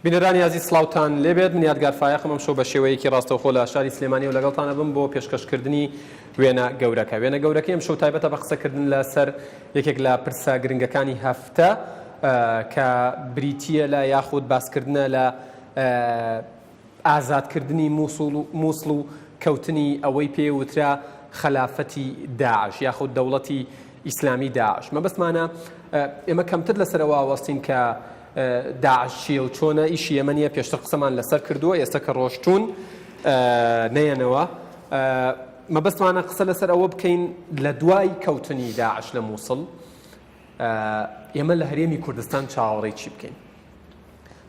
بینەرانی عزیز سڵاوتان لێبێت من یادگار فایەقم ئەم شەو بە شێوەیەکی ڕاستەوخۆ لە شاری سلێمانی و لەگەڵتانە بم بۆ پێشکەشکردنی وێنە گەورەکە ئەم شەو تایبەتە بە قسەکردن لەسەر یەکێک لە پرسە گرنگەکانی هەفتە کە بریتیە لە یاخود باسکردنە لە ئازادکردنی مووسڵ و کەوتنی ئەوەی پێوترا خلافەتی داعش یاخود دەوڵەتی ئیسلامی داعش مەبەستمانە ئێمە کەمتر لەسەرەوە ئاوەستین کە داعش چیە و چۆنە ئیشی ئێمە نییە پێشتر قسەمان لەسەر کردووە ئێستا کە ڕۆشتون نەیەنەوە مەبەستمانە قسە لەسەر ئەوە بکەین لە دوای کەوتنی داعش لە مووسڵ ئێمە لە هەرێمی کوردستان چاوەڕێی چی بکەین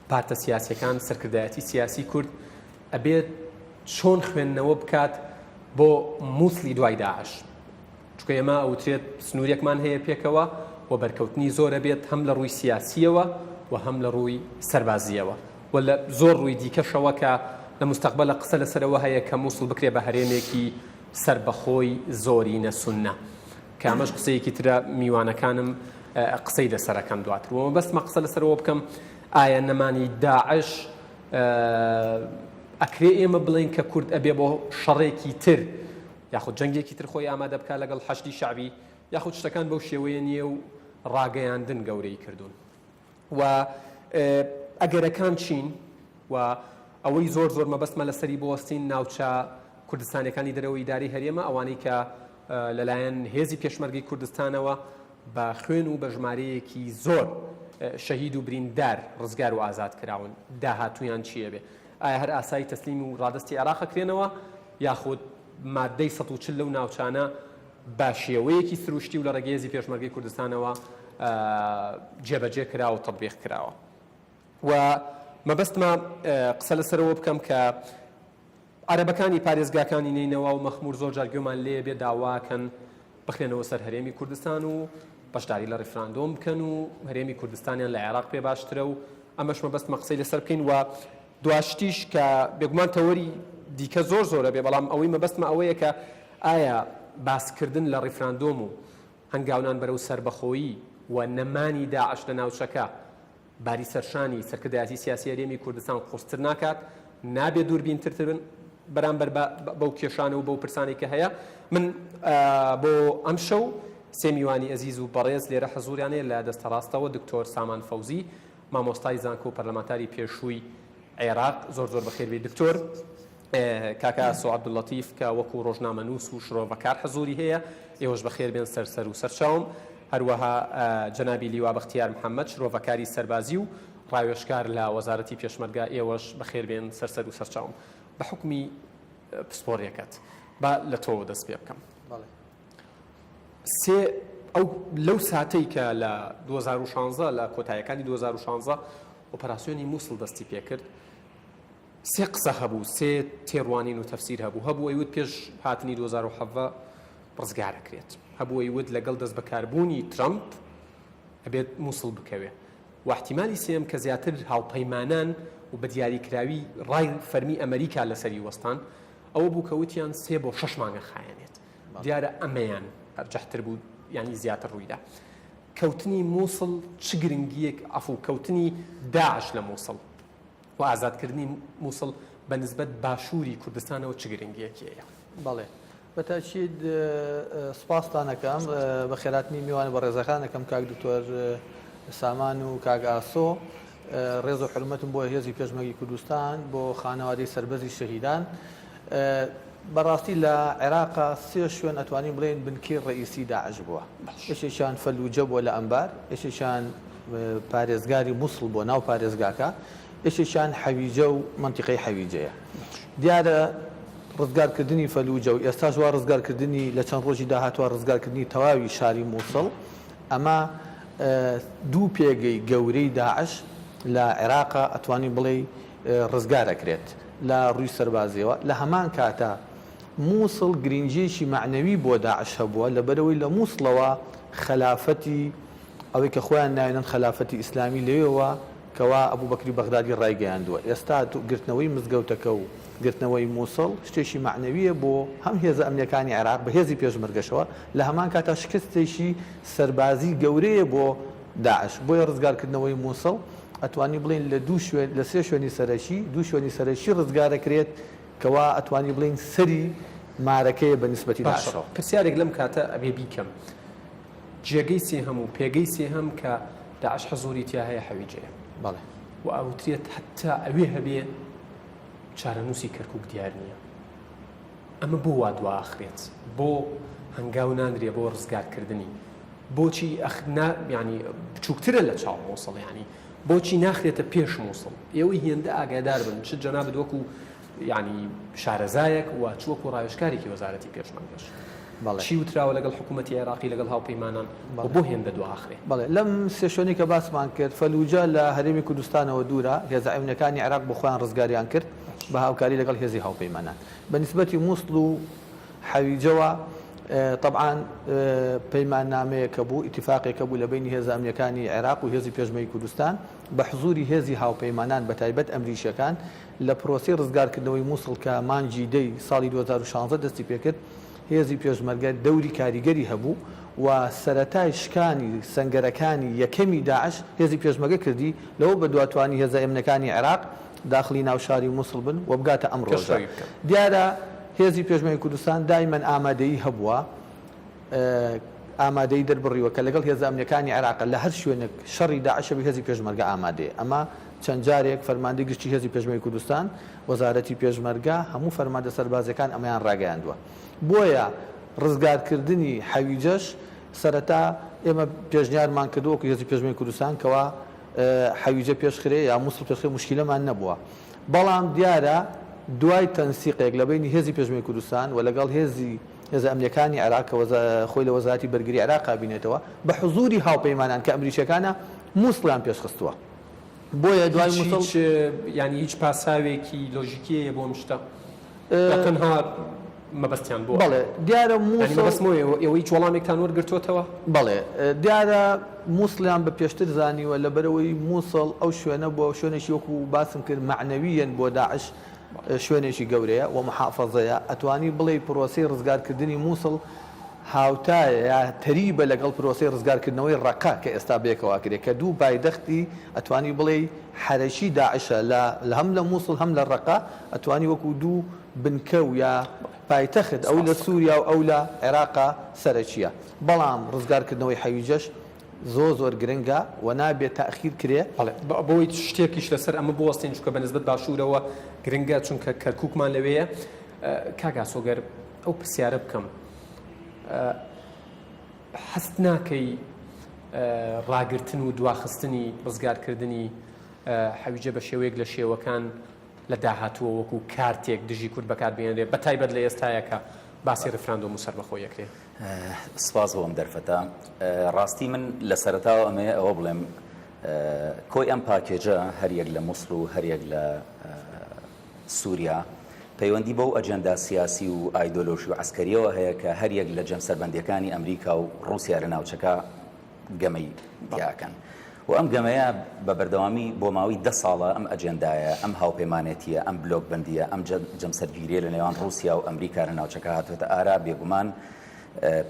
پارتە سیاسیەکان سەرکردایەتی سیاسی کورد ئەبێت چۆن خوێندنەوە بکات بۆ مووسڵی دوای داعش چونکە ئێمە ئەوترێت سنوورێکمان هەیە پێکەوە و بەرکەوتنی زۆرە بێت هەم لە ڕووی سیاسیەوە و هەم لە ڕووی سەربازیەوە و لە زۆر ڕووی دیکەشەوە کە لە مستەقبەلە قسە لەسەرەوە هەیە کە مووسڵ بکرێ بە هەرێمێکی سربەخۆی زۆری نەسونە کە ئەمەش قسەیەکی ترە میوانەکانم قسەی لەسەرەکەم دواتر ومە بەستمە قسە لەسەرەوە بکەم ئایا نەمانی داعش ئەکرێ ئێمە بڵین کە کورد ئەبێ بۆ شەڕێکی تر یاخود جەنگێکی تر خۆی ئامادە بکات لەگەڵ حەشدی شعبی یاخود شتەکان بەو شێوەیە نییە و ڕاگەیاندن گەورەی کردوون و ئەگەرەکان چین و ئەوەی زۆر مەبەستمە لەسەری بوەستین ناوچە کوردستانەکانی دەرەوەی ئیداری هەرێمە ئەوانەی کە لەلایەن هێزی پێشمەرگی کوردستانەوە بە خوێن و بە ژمارەیەکی زۆر شەهید و بریندار ڕزگار و ئازاد کراون داهاتویان چییە بێ ئایا هەر ئاسایی تەسلیم و ڕادستی عێراقەکرێنەوە یاخود مادەی 140 لەو ناوچانە بە شێوەیەکی سروشتی و لە ڕێگەیەزی پێشمەرگی کوردستانەوە جێبەجێ کراوە و تەطبیق کراوە و مەبەستمە قسە لەسەرەوە بکەم کە عەرەبەکانی پارێزگاکانی نینەوە و مەخموور زۆر جار گوێمان لێ بێ داواکەن بخرێنەوە سەر هەرێمی کوردستان و بەشداری لە ڕیفراندۆم بکەن و هەرێمی کوردستانیان لە عێراق پێ باشترە و ئەمەش مەبەستمە قسەی لەسەر بکەین و دواشتیش کە بێگومان تەوەری دیکە زۆرە بێ بەڵام ئەوەی مەبەستمە ئەوەیە کە ئایا باسکردن لە ڕیفراندۆم و هەنگاونان بەرەو سربەخۆیی و نەمانی داعش لە ناوچەکە باری سەرشانی سەرکردایەتی سیاسی هەرێمی کوردستان قورستر ناکات نابێت دووربینتر بن بەرامبەر بەو کێشانە و بەو پرسانی کە هەیە من بۆ ئەم شەو سێ میوانی ئەزیز و بەڕێز لێرە حەزوریانەیە لە دەستە ڕاستەوە دکتۆر سامان فەوزی مامۆستای زانکۆ و پەرلەمانتاری پێشووی عێراق زۆر بەخێربێ دکتۆر کاکا ئاسۆ عەبدوڵەتیف کە وەکو ڕۆژنامەنووس و شرۆڤەکار حەزوری هەیە ئێوەش بەخێر بێن سەر و سەرچاوم هەروەها جەنابی لیوا بەختیار محەممەد شرۆڤەکاری سەربازی و ڕاوێژکار لە وەزارەتی پێشمەرگا ئێوەش بەخێر بێن سەر و سەرچاوم بە حکمی پسپۆڕیەکەت با لە تۆ دەست پێ بکەم ئەو لەو ساتەی کە لە 2016 لە کۆتاییەکانی 2016 ئۆپەراسیۆنی مووسڵ دەستی پێکرد سێ قسە هەبوو سێ تێڕوانین و تەفسیر هەبوو ئەیوت پێش هاتنی 2017 ڕزگارەکرێت هەبوو ئەیوت لەگەڵ دەست بەکاربوونی ترامپ ئەبێت مووسڵ بکەوێ و احتیمالی سێم کە زیاتر هاوپەیمانان و بە دیاریکراوی ڕای فەرمی ئەمریکا لەسەری وەستان ئەوە بوو کە وتیان 3 بۆ 6 مانگە خایەنێت دیارە ئەمەیان ئەرجەحتر بوو یعنی زیاتر ڕوویدا کەوتنی مووسڵ چ گرنگیەک کەوتنی داعش لە مووسڵ و ئازادکردنی مووسڵ بە نسبەت باشووری کوردستانەوە چ گرنگیەکیەیە بەڵێ بەتاکید سپاستان ئەەکەم بە خێراتنی میوانە بە ڕێزەکانەکەم کاک دکتۆر سامان و کاک ئاسۆ ڕێز و حرمەتم بۆ هێزی پێشمەرگی کوردستان بۆ خانەوادەی سەربەزی شەهیدان بەڕاستی لە عێراقا سێ شوێن ئەتوانین بڵێن بنکەی ڕئیسی داعش بووە یەکێکیان فەلوجە بووە لە ئەمبار یەکێکیان پارێزگاری مووسڵ بۆ ناو پارێزگاکە یەکێکیان حەویجە و منتیقەی حەویجەیە دیارە ڕزگارکردنی فەلوجە و ئێستاش وا ڕزگارکردنی لە چەند ڕۆژی داهاتوە ڕزگارکردنی تەواوی شاری مووسڵ ئەمە دوو پێگەی گەورەی داعش لە عێراقا ئەتوانین بڵێ ڕزگارەکرێت لە ڕووی سەربازیەوە لە هەمان کاتە مووسڵ گرنگیەکی معنەوی بۆ داعش هەبووە لەبەرەوەی لە مووسڵەوە خەلافەتی ئەوەی کە خۆیان ناوێنن خەلافەتی ئیسلامی لەوێەوە کەوا ئەبوو بەکری بەغدادی ڕایگەیاندووە ئێستا گرتنەوەی مزگەوتەکە و گرتنەوەی مووسڵ شتێکی معنەویە بۆ هەم هێزە ئەمنیەکانی عێراق بە هێزی پێشمەرگەشەوە لە هەمان کاتە شکستێکی سەربازی گەورەیە بۆ داعش بۆیە ڕزگارکردنەوەی مووسڵ ئەتوانی بڵین لە سێ شوێنی سەرەکی دوو شوێنی سەرەکی ڕزگارەکرێت کەوا ئەتوانی بڵین سەری مارەکەیە بە نیسبەتی داعشەوە. پرسیارێک لەم کاتە ئەبێ بیکەم جێگەی سێهەم و پێگەی سێهەم کە داعش حەزوری تیا هەیە حەویجەیە بەڵێ و ئەوترێت حتا ئەوێ هەبێ چارەنووسی کەرکووک دیار نییە. ئەمە بۆ وا دواخرێت بۆ هەنگاو نانرێ بۆ ڕزگارکردنی بۆچی ینی بچووکترە لە چاو مووسڵ ینی بۆچی ناخرێتە پێش مووسڵ ئێوەی هێندە ئاگادار بن چ جەنابەت وەکو ینی شارەزایەک و چوەکو ڕاوێژکارێکی وەزارەتی پێشمەرگەش چی وتراوە لەگەڵ حکوومەتی عێراقی لەگەڵ هاوپەیمانان بۆ هێندە دواخرێ. بەڵێ لەم سێ شوێنی کە باسمان کرد فەلوجە لە هەرێمی کوردستانەوە دوورە هێزە ئەمنەکانی عێراق بۆ خۆیان ڕزگاریان کرد بە هاوکاری لەگەڵ هێزی هاوپەیمانان بە نیسبەتی مووسڵ و حەویجەوە طبعا پەیمان نامەیەکە بوو ئیتیفاقێکە بوو لە بینی هێزە ئەمنیەکانی عێراق و هێزی پێشمەرگەی کوردستان بە حزوری هێزی هاوپەیمانان بە تایبەت ئەمریشیەکان لە پرۆسی ڕزگارکردنەوەی مووسڵ کە مانگی دەی ساڵی 2016 دەستی پێکرد هێزی پێشمەرگە دەوری کاریگەری هەبوو و سەرەتای شکانی سەنگەرەکانی یەکەمی داعش هێزی پێشمەرگە کردی لەوە بە دواتوانی هێزە ئەمنەکانی عێراق داخلی ناو شاری مووسڵ بن و بگاتە ئەم ڕۆژە. دیارە هێزی پێشمەرگەی کوردستان دایمەن ئامادەیی هەبووە ئامادەی دەربڕیوە کە لەگەڵ هێزە ئەمنیەکانی عێراق لە هەر شوێنێک شەڕی داعشە بە هێزی پێشمەرگە ئامادەیە. ئەمە چەند جارێک فەرماندەی گشتی هێزی پێشمەرگەی کوردستان وەزارەتی پێشمەرگە هەموو فەرماندە سەربازەکان ئەمەیان ڕاگەیاندووە. بۆیە ڕزگارکردنی حەویجەش سەرەتا ئێمە پێشنیارمان کردووە کە هێزی پێشمەرگەی کوردستان کەوا حەویجە پێشخرێ یا مووسڵ پێشخرێ مشکلەمان نەبووە بەڵام دیارە دوای تەنسیقێک لە بینی هێزی پێشمەرگەی کوردستان و لەگەڵ هێزە ئەمنیەکانی عێراق خۆی لە وەزارەتی بەرگری عێراق بینێتەوە بە حزوری هاوپەیمانان کە ئەمریکیەکانە مووسڵیان پێشخستووە. بۆیە دوای مووسڵ ینی هیچ پاساوێکی لۆژیکیەیە بۆ شتە تەنها مەبەستیان بوو. بەڵێ دیارە ئێوە هیچ وەڵامێکتان وەرگرتوتەوە؟ بەڵێ دیارە مووسڵیان بە پێشتر زانیوە لەبەرەوەی مووسڵ ئەو شوێنە بۆ شوێنێکی وەکو باسم کرد معنەویەن بۆ داعش شوێنێکی گەورەیە و محافەزەیە ئەتوانی بڵێ پرۆسی ڕزگارکردنی مووسڵ هاوتایە یا تەریبە لەگەڵ پرۆسی ڕزگارکردنەوەی ڕەقا کە ئێستا بێکەوە کرێت کە دوو بایدەختی ئەتوانی بڵێ حەرەشی داعشە لە هەم لە مووسڵ هەم لە ڕەقا ئەتوانی وەکو دوو بنکە و یا پایتەخت ئەو لە سووریا و ئەو لە عێراقا سەرەکیە. بەڵام ڕزگارکردنەوەی حەویجەش زۆر گرنگە و نابێت تاخیر کرێ بۆی شتێکیش لەسەر ئەمە بوەستین چکە بە نسبەت باشوورەوە گرنگە چونکە کەرکووکمان لەوەیە. کاگا سۆگەر ئەو پرسیارە بکەم حەست ناکەی ڕاگرتن و دواخستنی ڕزگارکردنی حەویجە بە شێوەیەک لە شێوەکان لە داهاتووە وەکو کارتێک دژی کورد بەکاربێنرێ بە تایبەت لە ئێستایەکە باسی ڕفراندۆم و سەربەخۆ یەکرێ؟ سپاس بۆم دەرفەتە. ڕاستی من لە سەرەتاوە ئەوە بڵێم کۆی ئەم پاکێجە هەریەک لە مووسڵ و هەریەک لە سووریا پەیوەندی بەو ئەجەندا سیاسی و ئایدۆلۆژی و عسکەریەوە هەیە کە هەریەک لە جەم سەربەندیەکانی ئەمریکا و ڕووسیا لە ناوچەکە گەمەی دیاکەن و ئەم گەمەیە بە بەردەوامی بۆ ماوەی 10 ساڵە ئەم ئەجەندایە ئەم هاوپەیمانێتیە ئەم بلۆک بەندیە ئەم جەمسەرگیریە لە نێوان ڕووسیا و ئەمریکا لە ناوچەکە هاتوێتە ئارا بێگومان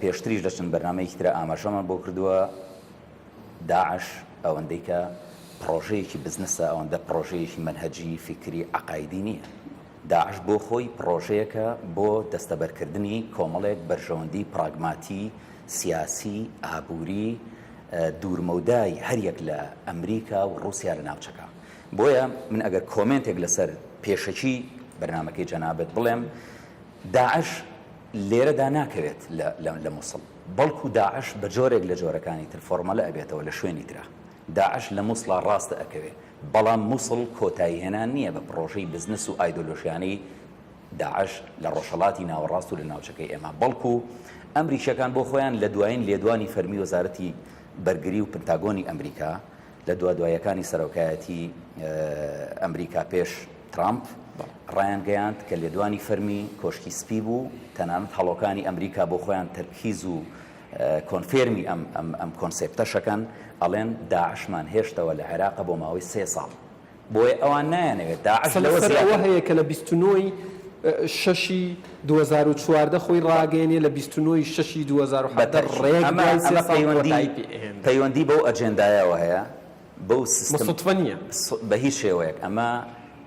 پێشتریش لە چەند بەرنامەیەکی ترە ئاماژەمان بۆ کردووە داعش ئەوەندەی کە پرۆژەیەکی بزنسە ئەوەندە پرۆژەیەکی منهەجی فکری عقایدی نییە. داعش بۆ خۆی پرۆژەیەکە بۆ دەستەبەرکردنی کۆمەڵێک بەرژەوەندی پراگماتی سیاسی ئابووری دوورمەودای هەریەک لە ئەمریکا و ڕووسیا لە ناوچەکە. بۆیە من ئەگەر کۆمنتێک لەسەر پێشەکی بەرنامەکەی جەنابەت بڵێم داعش لێرەدا ناکەوێت لە مووسڵ بەڵکو داعش بە جۆرێک لە جۆرەکانی تر فۆرمەلە ئەبێتەوە لە شوێنی ترە. داعش لە مووسڵا ڕاستە ئەکەوێت بەڵام مووسڵ کۆتایی هێنان نییە بە پرۆژەی بزنس و ئایدۆلۆژیانەی داعش لە ڕۆژهەڵاتی ناوەڕاست و لە ناوچەکەی ئێمە بەڵکو ئەمریکیەکان بۆ خۆیان لە دوایین لێدوانی فەرمی وەزارەتی بەرگری و پنتاگۆنی ئەمریکا لە دوایەکانی سەرۆکایەتی ئەمریکا پێش ترامپ ڕایان گەیاند کە لێدوانی فەرمی کۆشکی سپی بوو تەنانەت هەڵۆکانی ئەمریکا بۆ خۆیان تەرکیز و کۆنفێرمی ئەم کۆنسێپتەشەکەن ئەڵێن داعشمان هێشتەوە لە عێراقە بۆ ماوەی 3 ساڵ بۆیە ئەوان نایانەوێت داعش لەوە هەیە کە لە 29 شەشی 2014 خۆی ڕاگەێنێ لە 29 شەشی 2017 ڕێک پەیوەندی بەو ئەجێندایەوە هەیە بەو سیستم مستوفە نییە بە هیچ شێوەیەک ئەمە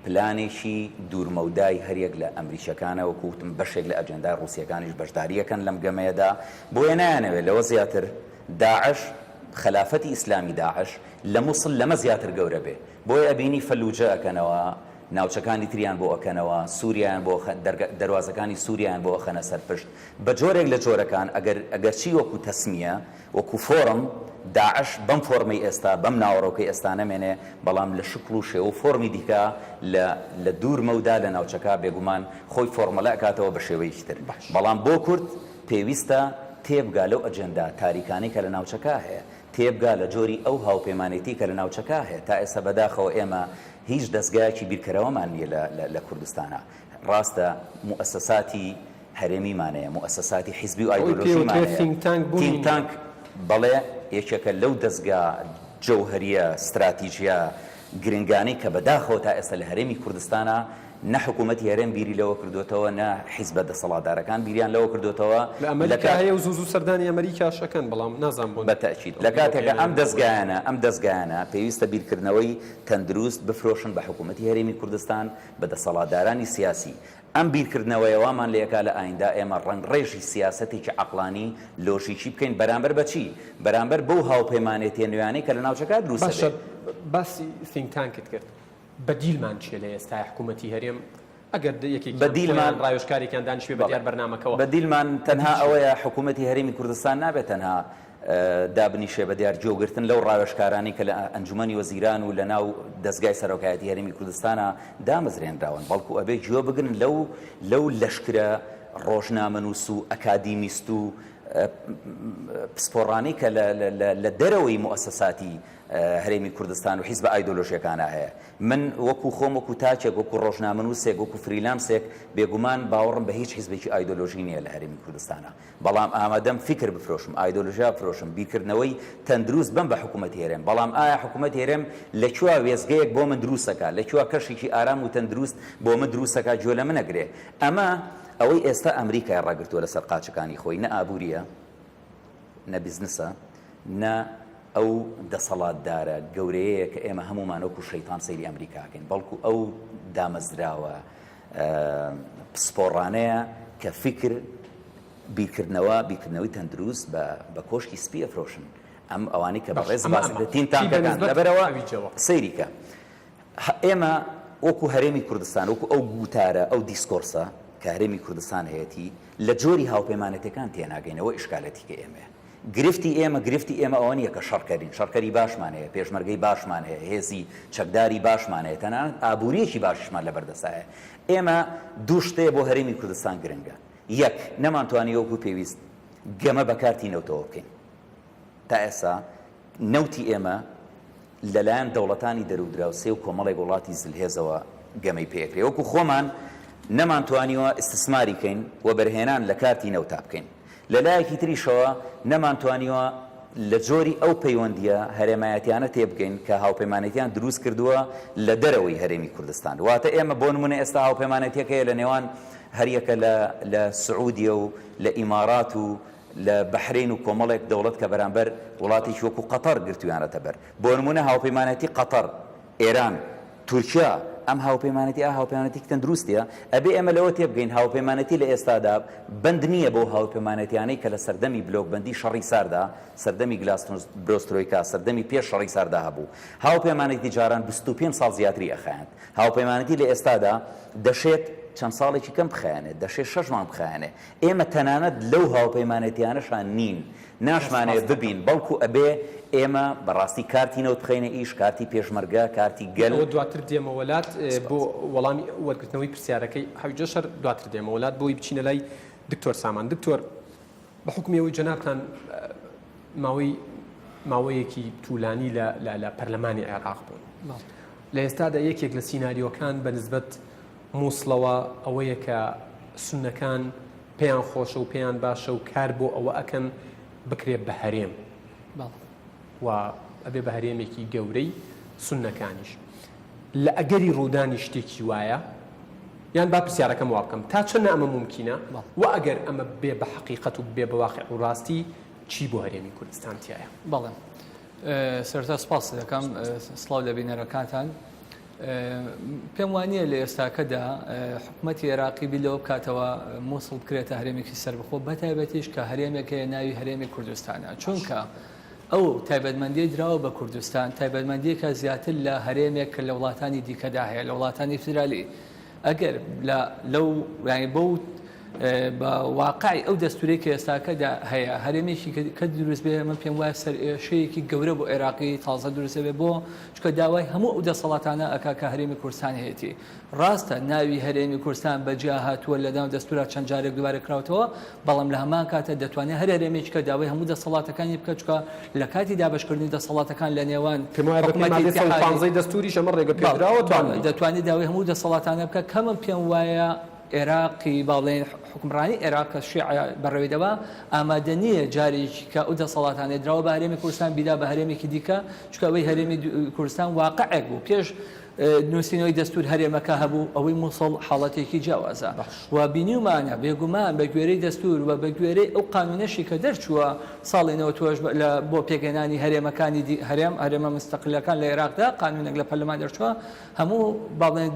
پلانێکی دوورمەودای هەریەک لە ئەمریکیەکانەوە کووتم بەشێک لە ئەجێندای ڕوسیەکانیش بەشداریەکەن لەم گەمەیەدا بۆیە نایانەوێت لەوە زیاتر داعش خلافەتی ئیسلامی داعش لە مووسڵ لەمە زیاتر گەورە بێ بۆیە ئەبینی فەلوجە ئەکەنەوە ناوچەکانی تریان بۆ ئەکەنەوە سووریان بۆ دەروازەکانی سووریان بۆ ئەخەنە سەرپشت بە جۆرێک لە جۆرەکان ئەگەر چی وەکو تەسمیە وەکو فۆرم داعش بەم فۆرمەی ئێستا بەم ناوەڕۆکەی ئێستا نەمێنێ بەڵام لە شکل و شێوە فۆرمی دیکە لە دوورمەودا لە ناوچەکە بێگومان خۆی فۆرمەلە ئەکاتەوە بە شێوەیەکی تر بەڵام بۆ کورد پێویستە تێبگا لەو ئەجەندا تاریکانی کە لە ناوچەکە هەیە تێبگا لە جۆری ئەو هاوپەیمانێتی کە لە ناوچەکە هەیە تا ئێستا بەداخەوە ئێمە هیچ دەستگایەکی بیرکەرەوەمان نییە لە کوردستانە ڕاستە موئەسەساتی هەرێمیمانەیە موئەسەساتی حیزبی و ئایدۆلۆژیمانەیە تینک تانک بەڵێ یەکێکە لەو دەستگا جەوهەریە استراتیژیە گرنگانەی کە بەداخەوە تا ئێستا لە هەرێمی کوردستانە نە حکوومەتی هەرێم بیری لەوە کردوێتەوە نە حیزبە دەسەڵاتدارەکان بیریان لەوە کردوێتەوە لە ئەمریکا هەیە و زوو سەردانی ئەمریکا شەکەن بەڵام نازان بۆ بەتەئکید لە کاتێکە ئەم دەستگایانە پێویستە بیرکردنەوەی تەندروست بفرۆشن بە حکوومەتی هەرێمی کوردستان بە دەسەڵاتدارانی سیاسی ئەم بیرکردنەوەیەوامان لە یەکا لە ئایندا ئێمە ڕەنگڕێژی سیاسەتێکی عەقڵانی لۆژیکی بکەین بەرامبەر بەچی بەرامبەر بەو هاوپەیمانێتیە نوێیانەی کە لە ناوچەکە دروستە باسی think tankت کرد بەدیلمان چیە لە ئێستا حکوومەتی هەرێم ئەگەر یەکێک بەدیلمان ڕایۆژکاریەکان دانیشتوێ بە دیار بەرنامەکەەوە بەدیلمان تەنها ئەوەیە حکوومەتی هەرێمی کوردستان نابێت تەنها دابنیشێ بە دیار جۆگرتن لەو ڕاوێژکارانی کە لە ئەنجومەنی وەزیران و لە ناو دەستگای سەرۆکایەتی هەرێمی کوردستانە دامەزرێنراون بەڵکو ئەبێ گوێ بگرن لەو لەشکرە ڕۆژنامەنووس و ئەکادیمیست و پسپۆڕانی کە لە دەرەوەی موئەسەساتی هەرێمی کوردستان و حیزبە ئایدۆلۆژیەکانە هەیە من وەکو خۆم وەکو تاچێک وەکو ڕۆژنامەنووسێک وەکو فریلانسێک بێگومان باوەڕم بە هیچ حیزبێکی ئایدۆلۆژی نییە لە هەرێمی کوردستانە بەڵام ئامادەم فکر بفرۆشم ئایدۆلۆژیا بفرۆشم بیرکردنەوەی تەندروست بم بە حکوومەتی هەرێم بەڵام ئایا حکوومەتی هەرێم لەکوێ وێزگەیەک بۆ من دروستەکە لەکوێ کەشێکی ئارام و تەندروست بۆ من دروستەکە گوێ لە من ئەگرێ ئەمە ئەوەی ئێستا ئەمریکای ڕاگرتووە لەسەر قاچەکانی خۆی نە ئابووریە نە بیزنسە نە ئەو دەسەڵاتدارە گەورەیە کە ئێمە هەمومان وەکو شەیتان سەیری ئەمریکاکەین بەڵکو ئەو دامەزراوە پسپۆڕانەیە کە فکر بیرکردنەوەی تەندروست بە کۆشکی سپی ئەفرۆشن ئەم ئەوانەی کە بەڕێز باسەتین تانکەکان لەبەرەوە سەیریکە ئێمە وەکو هەرێمی کوردستان وەکو ئەو گوتارە ئەو دیسکۆرسە کە هەرێمی کوردستان هەیەی لە جۆری هاوپەیمانەتەکان تێناگەینەوە ئیشکالەتی کە ئێمە گرفتی ئێمە ئەوە نییە کە شەڕکەرین شەڕکەری باشمان هەیە پێشمەرگەی باشمان هەیە هێزی چەکداری باشمان هەیە تەنانەت ئابووریەکی باشمان لەبەردەسایە ئێمە دوو شتەیە بۆ هەرێمی کوردستان گرنگە یەک نەمانتوانی وەکو پێویست گەمە بەکارتی نەوتەوە بکەین تا ئێستا نەوتی ئێمە لەلایەن دەوڵەتانی دەرودراوسێ و کۆمەڵێک وڵاتی زلهێزەوە گەمەی پێکرێ وەکو خۆمان نەمانتوانیوە ئیستثماری بکەین و بەرهێنان لە کارتی نەوتا بکەین لەلایەکی تریشەوە نەمانتوانیوە لە جۆری ئەو پەیوەندیە هەرێمایەتیانە تێبگەین کە هاوپەیمانێتیان دروست کردووە لە دەرەوەی هەرێمی کوردستان واتە ئێمە بۆ نمونە ئێستا هاوپەیمانێتیەکەیە لە نێوان هەریەکە لە سعودیە و لە ئیمارات و لە بەحرین و کۆمەڵێک دەوڵەت کە بەرامبەر وڵاتێکی وەکو قەتەر گرتویانەتە بەر بۆ نمونە هاوپەیمانەتی قەتەر ئێران تورکیا ئەم هاوپەیمانەتی تەندروستیە ئەبێ ئێمە لەوە تێبگەین هاوپەیمانەتی لە ئێستادا بند نییە بۆ هاوپەیمانەتیانەی کە لە سەردەمی بلۆکبەندی شەڕی ساردا سەردەمی گلاستۆسۆرۆیکا سەردەمی پێش شەڕی ساردا هەبوو هاوپەیمانەتی جاران 25 ساڵ زیاتری ئەخایەن هاوپەیمانەتی لە ئێستادا دەشێت چەند ساڵێکی کەم بخایەنێت دەشێت 6 مانگ بخایەنێ ئێمە تەنانەت لەو هاوپەیمانەتیانەشان نین ناشمانێت ببین بەڵکو ئەبێ ئێمە بەڕاستی کارتی نەوت بخەینە ئیش کارتی پێشمەرگە کارتی گەل دواتر دێمە وڵات بۆ وەڵامی وەرگرتنەوەی پرسیارەکەی حەویجە شەر دواتر دێمە وڵات بۆی بچینە لای دکتۆر سامان دکتۆر بە حکومیەوەی جەنابتان ماوەیەکی توولانی لە پەرلەمانی عێراق بوون لە ئێستادا یەکێک لە سیناریۆکان بە نسبەت مووسڵەوە ئەوەیە کە سونەکان پێیان خۆشە و پێیان باشە و کار بۆ ئەوە ئەکەن بکرێت بە هەرێم و ئەبێ بە هەرێمێکی گەورەی سونەکانیش لە ئەگەری ڕوودانی شتێکی وایە یان با پرسیارەکەم وا بکەم تا چەندە ئەمە ممکنە و ئەگەر ئەمە بێ بە حقیقەت و بێ بە واقع و ڕاستی چی بۆ هەرێمی کوردستان تایە؟ بەڵێ سەرتا سپاس دەکەم سڵاو لە بینەرەکانتان. پێم وانییە لە ئێستاکەدا حکوومەتی عێراقی بیلەوە بکاتەوە مووسڵ بکرێتە هەرێمێکی سەربەخۆ بەتایبەتیش کە هەرێمێکەیە ناوی هەرێمی کوردستانە، چونکە ئەو تایبەتمەندی درراوە بە کوردستان تایبەتمەندیەکە زیاتر لە هەرێمێک کە لە وڵاتانی دیکەدا هەیە لە وڵاتانی فدرالی. ئەگەر لەو بەو بە واقعی ئەو دەستورەی کە ئێستاکەدا هەیە هەرێمێکی کە دروست بێ من پێم وایە سەرێشەیەکی گەورە بۆ عێراقی تازە دروست بێ بۆ چکە داوای هەموو ئەو دەسەڵاتانە ئەکا کە هەرێمی کوردستان هەیەی. ڕاستە ناوی هەرێمی کوردستان بەجیا هاتووە لەدام دەستورە چەند جارێک دوبارە کراوەوە، بەڵام لە هەمان کاتە دەتوانێت هەر هەرێمێکی کە داوای هەموو دەسەڵاتەکانی بکە چکە لە کاتی دابشکردنی دەسەڵاتەکان لە نێوان دەستوری شەمە ڕێگە پێدراوە دەتوانێت داوای هەموو دەسەڵاتانە بکە کە من پێم وایە عێراقی باڵێن حکومڕانی عێراق شیع بەڕێوەی دەبا ئامادە نییە جارێکی کە ئەو دەسەڵاتانێ دراوە بە هەرێمی کوردستان بیدا بە هەرێمێکی دیکە چکە ئەوەی هەرێمی کوردستان واقعێک بوو پێش نووسینەوەی دەستور هەرێمەکە هەبوو ئەوەی مووسڵ حاڵەتێکی جیاوازە و بینیمانە بێگومان بە گوێرەی دەستور و بە گوێرەی ئەو قانونەشی کە دەرچووە ساڵی 92 بۆ پێگەێنانی هەرێمەکانی هەرێمە مستەقلەکان لە عێراقدا قانونێک لە پەرلەمان دەرچووە هەموو باڵێن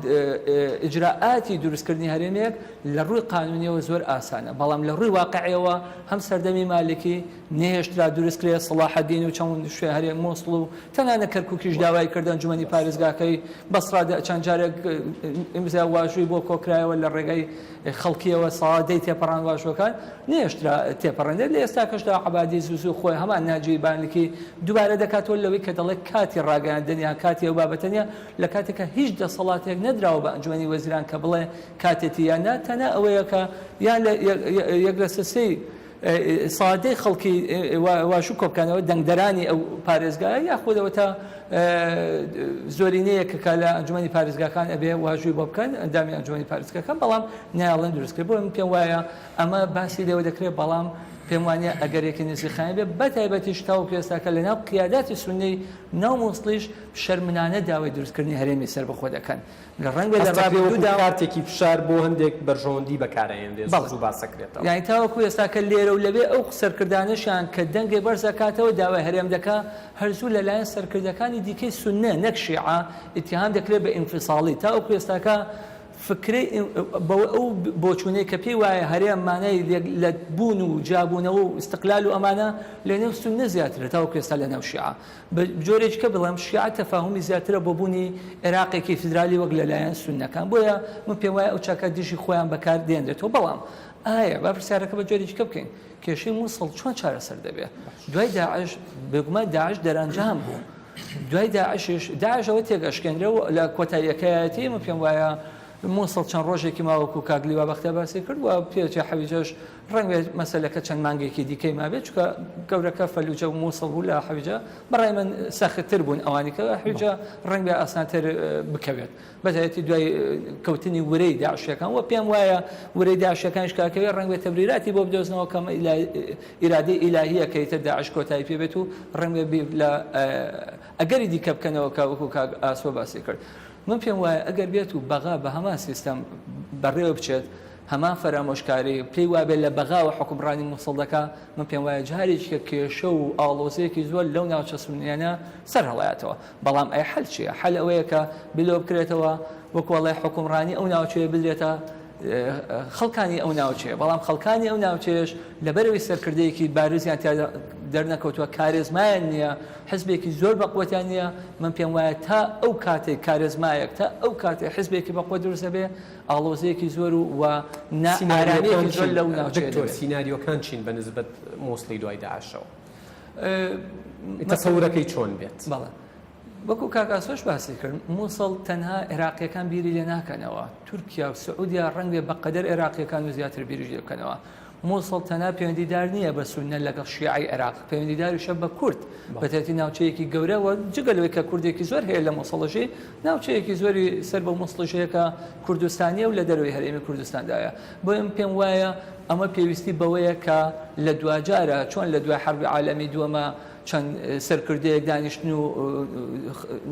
ئیجراءاتی دروستکردنی هەرێمێک لە ڕووی قانونیەوە زۆر ئاسانە، بەڵام لە ڕووی واقعیەوە هەم سەردەمی مالکی نهێشترا دروستکرێت سەڵاحەدین و چەند شوێ هەرێم مووسڵ و تەنانە کەرکووکیش داوای کردن جومەنی پارێزگاکەی بەسڕدا چەند جارێک ئیمزا واژووی بۆ کۆکرایەوە لە ڕێگەی خەڵکیەوە سەڵادەی تێپەڕان واژۆکان نێشترا تێپەڕێنێت لە ئێستا کەشدا عەبادی زوو خۆی هەمان ناجی بانکی دووبارە دەکاتەوە لەوەی کە دەڵێت کاتی ڕاگەاندنیا کاتی ئەو بابەتەنە لە کاتێکە هیچ دەسەڵاتێک نەدراوە بە ئەنجومەنی وەزیران کە بڵێ کاتێتی یانە تەنە ئەوەیە کە یان لە یەک لە سەسەی سادەی خەڵکی واشو کۆبکانەوە دەنگدەرانی ئەو پارێزگای یاخودەوە تا زۆرینەیە کە لە ئەنجومەنی پارێزگاکان ئەبێ واژووی بۆ بکەن ئەندامی ئەنجومەنی پارێزگاکان بەڵام نایڵێن دروستکرد بۆ من پێم وایە ئەمە باسی لێوە دەکرێت بەڵام پێم وانە ئەگەرێکی نزیخانی بێ بەتایبەتیش تاو پێستاکە لە ناو قیاداتی سونەی ناو مووسڵیش شەرمنانە داوای دروستکردنی هەرێمی سەربەخۆ دەکەن لە ڕەنگە لە ڕابردوودا کارتێکی فشار بۆ هەندێک بەرژەوەندی بەکارهێنرێت زوو باسەکرێتەوە یانی تاوەکو ئێستاکە لێرە و لەبێ ئەو سەرکردانەشان کە دەنگی بەرزەکاتەوە داوای هەرێم دەکا هەرزوو لەلایەن سەرکردەکانی دیکەی سونە نەک شیعە ئیتیهام دەکرێت بە ئینفیساڵی تاوەکو ئێستاکە فکری ئەو بۆچوونەی کە پێی وایە هەرێم مانای لە بوون و جابوونەوە و استقلال و ئەمانە لە نێو سونە زیاترە تاوەکو ئێستا لە نێو شیعە بجۆرێک کە بڵێم شیعە تەفاهمی زیاترە بۆ بوونی عێراقێکی فیدرالی وەک لەلایەن سونەکان بۆیە من پێم وایە ئەو چاکە دیژی خۆیان بەکار دێنرێتەوە بەڵام ئایا با پرسیارەکە بە جۆرێکە بکەین کێشەی مووسڵ چۆن چارەسەر دەبێت دوای داعش بێگومان داعش دەرەنجام بوو دوای داعشەوە تێگەشکێنرەوە لە کۆتاییەکەیەتی من پێم وایە مووسڵ چەند ڕۆژێکی ماوەکو کاگلی وا بەختە باسی کرد و پێچی حەویجەش ڕەنگێت مەسەلەکە چەند مانگێکی دیکەی مابێت چکە گەورەکە فەلوجە و مووسڵ بوو لە حەویجە بەڕای من سەختتر بوون ئەوانی کە حەویجە ڕەنگە ئاسانتر بکەوێت بەتایەتی دوای کەوتنی ورەی داعشەکان و پێم وایە ورەی داعشەکانش کاکەوێت ڕەنگێت تەبریراتی بۆ بدۆزنەوە کەم ئیرادەی ئیلاهیە کە ئیتر داعش کۆتایی پێ بێت و ڕەنگە لە ئەگەری دیکە بکەنەوە کە وەکو کاک ئاسۆ باسی کرد من پێم وایە ئەگەر بێت و بەغا بە هەمان سیستەم بەڕێوە بچێت هەمان فەرامۆشکاری پێی وابێت لە بەغاوە حکومڕانی مووسڵ دەکا من پێم وایە جارێکی کە کێشە و ئاڵۆزەیەکی زۆر لەو ناوچە سونیانە سەر هەڵایەتەوە بەڵام ئەی حەل چییە؟ حەل ئەوەیە کە بلۆ بکرێتەوە وەکو وەڵای حکومڕانی ئەو ناوچەیە بدرێتە خەڵکانی ئەو ناوچەیە بەڵام خەڵکانی ئەو ناوچەیەش لەبەرەوەی سەرکردەیەکی بارزیان دەرنەکەوتووە کارێزمایان نییە حزبێکی زۆر بەقوەتیان نییە من پێم وایە تا ئەو کاتێک کارێزمایەک تا ئەو کاتێک حزبێکی بەقوە دروستە بێ ئاڵۆزەیەکی زۆر و نائارامەیەکی زۆر لەو ناوچەیە سیناریۆکان چین بە نسبەت مووسڵی دوای داعشەوە تەسەورەکەی چۆن بێت؟ بەڵێ وەکو کاکاسۆش باسی کرد مووسڵ تەنها عێراقیەکان بیری لێ ناکەنەوە تورکیا و سعودیا ڕەنگێ بەقەدەر عێراقیەکان و زیاتر بیریش لێ بکەنەوە مووسڵ تەنها پەیوەندیدار نییە بە سونە لەگەڵ شیعی عێراق پەیوەندیداریشە بە کورد بەتایبەتی ناوچەیەکی گەورەوە جگەلەوەی کە کوردێکی زۆر هەیە لە مووسڵەژی ناوچەیەکی زۆری سەر بە مووسڵژەیەکە کوردستانیە و لە دەروی هەرێمی کوردستاندایە بۆیە پێم وایە ئەمە پێویستی بەوەیە کە لە دوجارە چۆن لە دوای حەربی عالەمی دووەمە چەند سەرکردەیەک دانیشتن و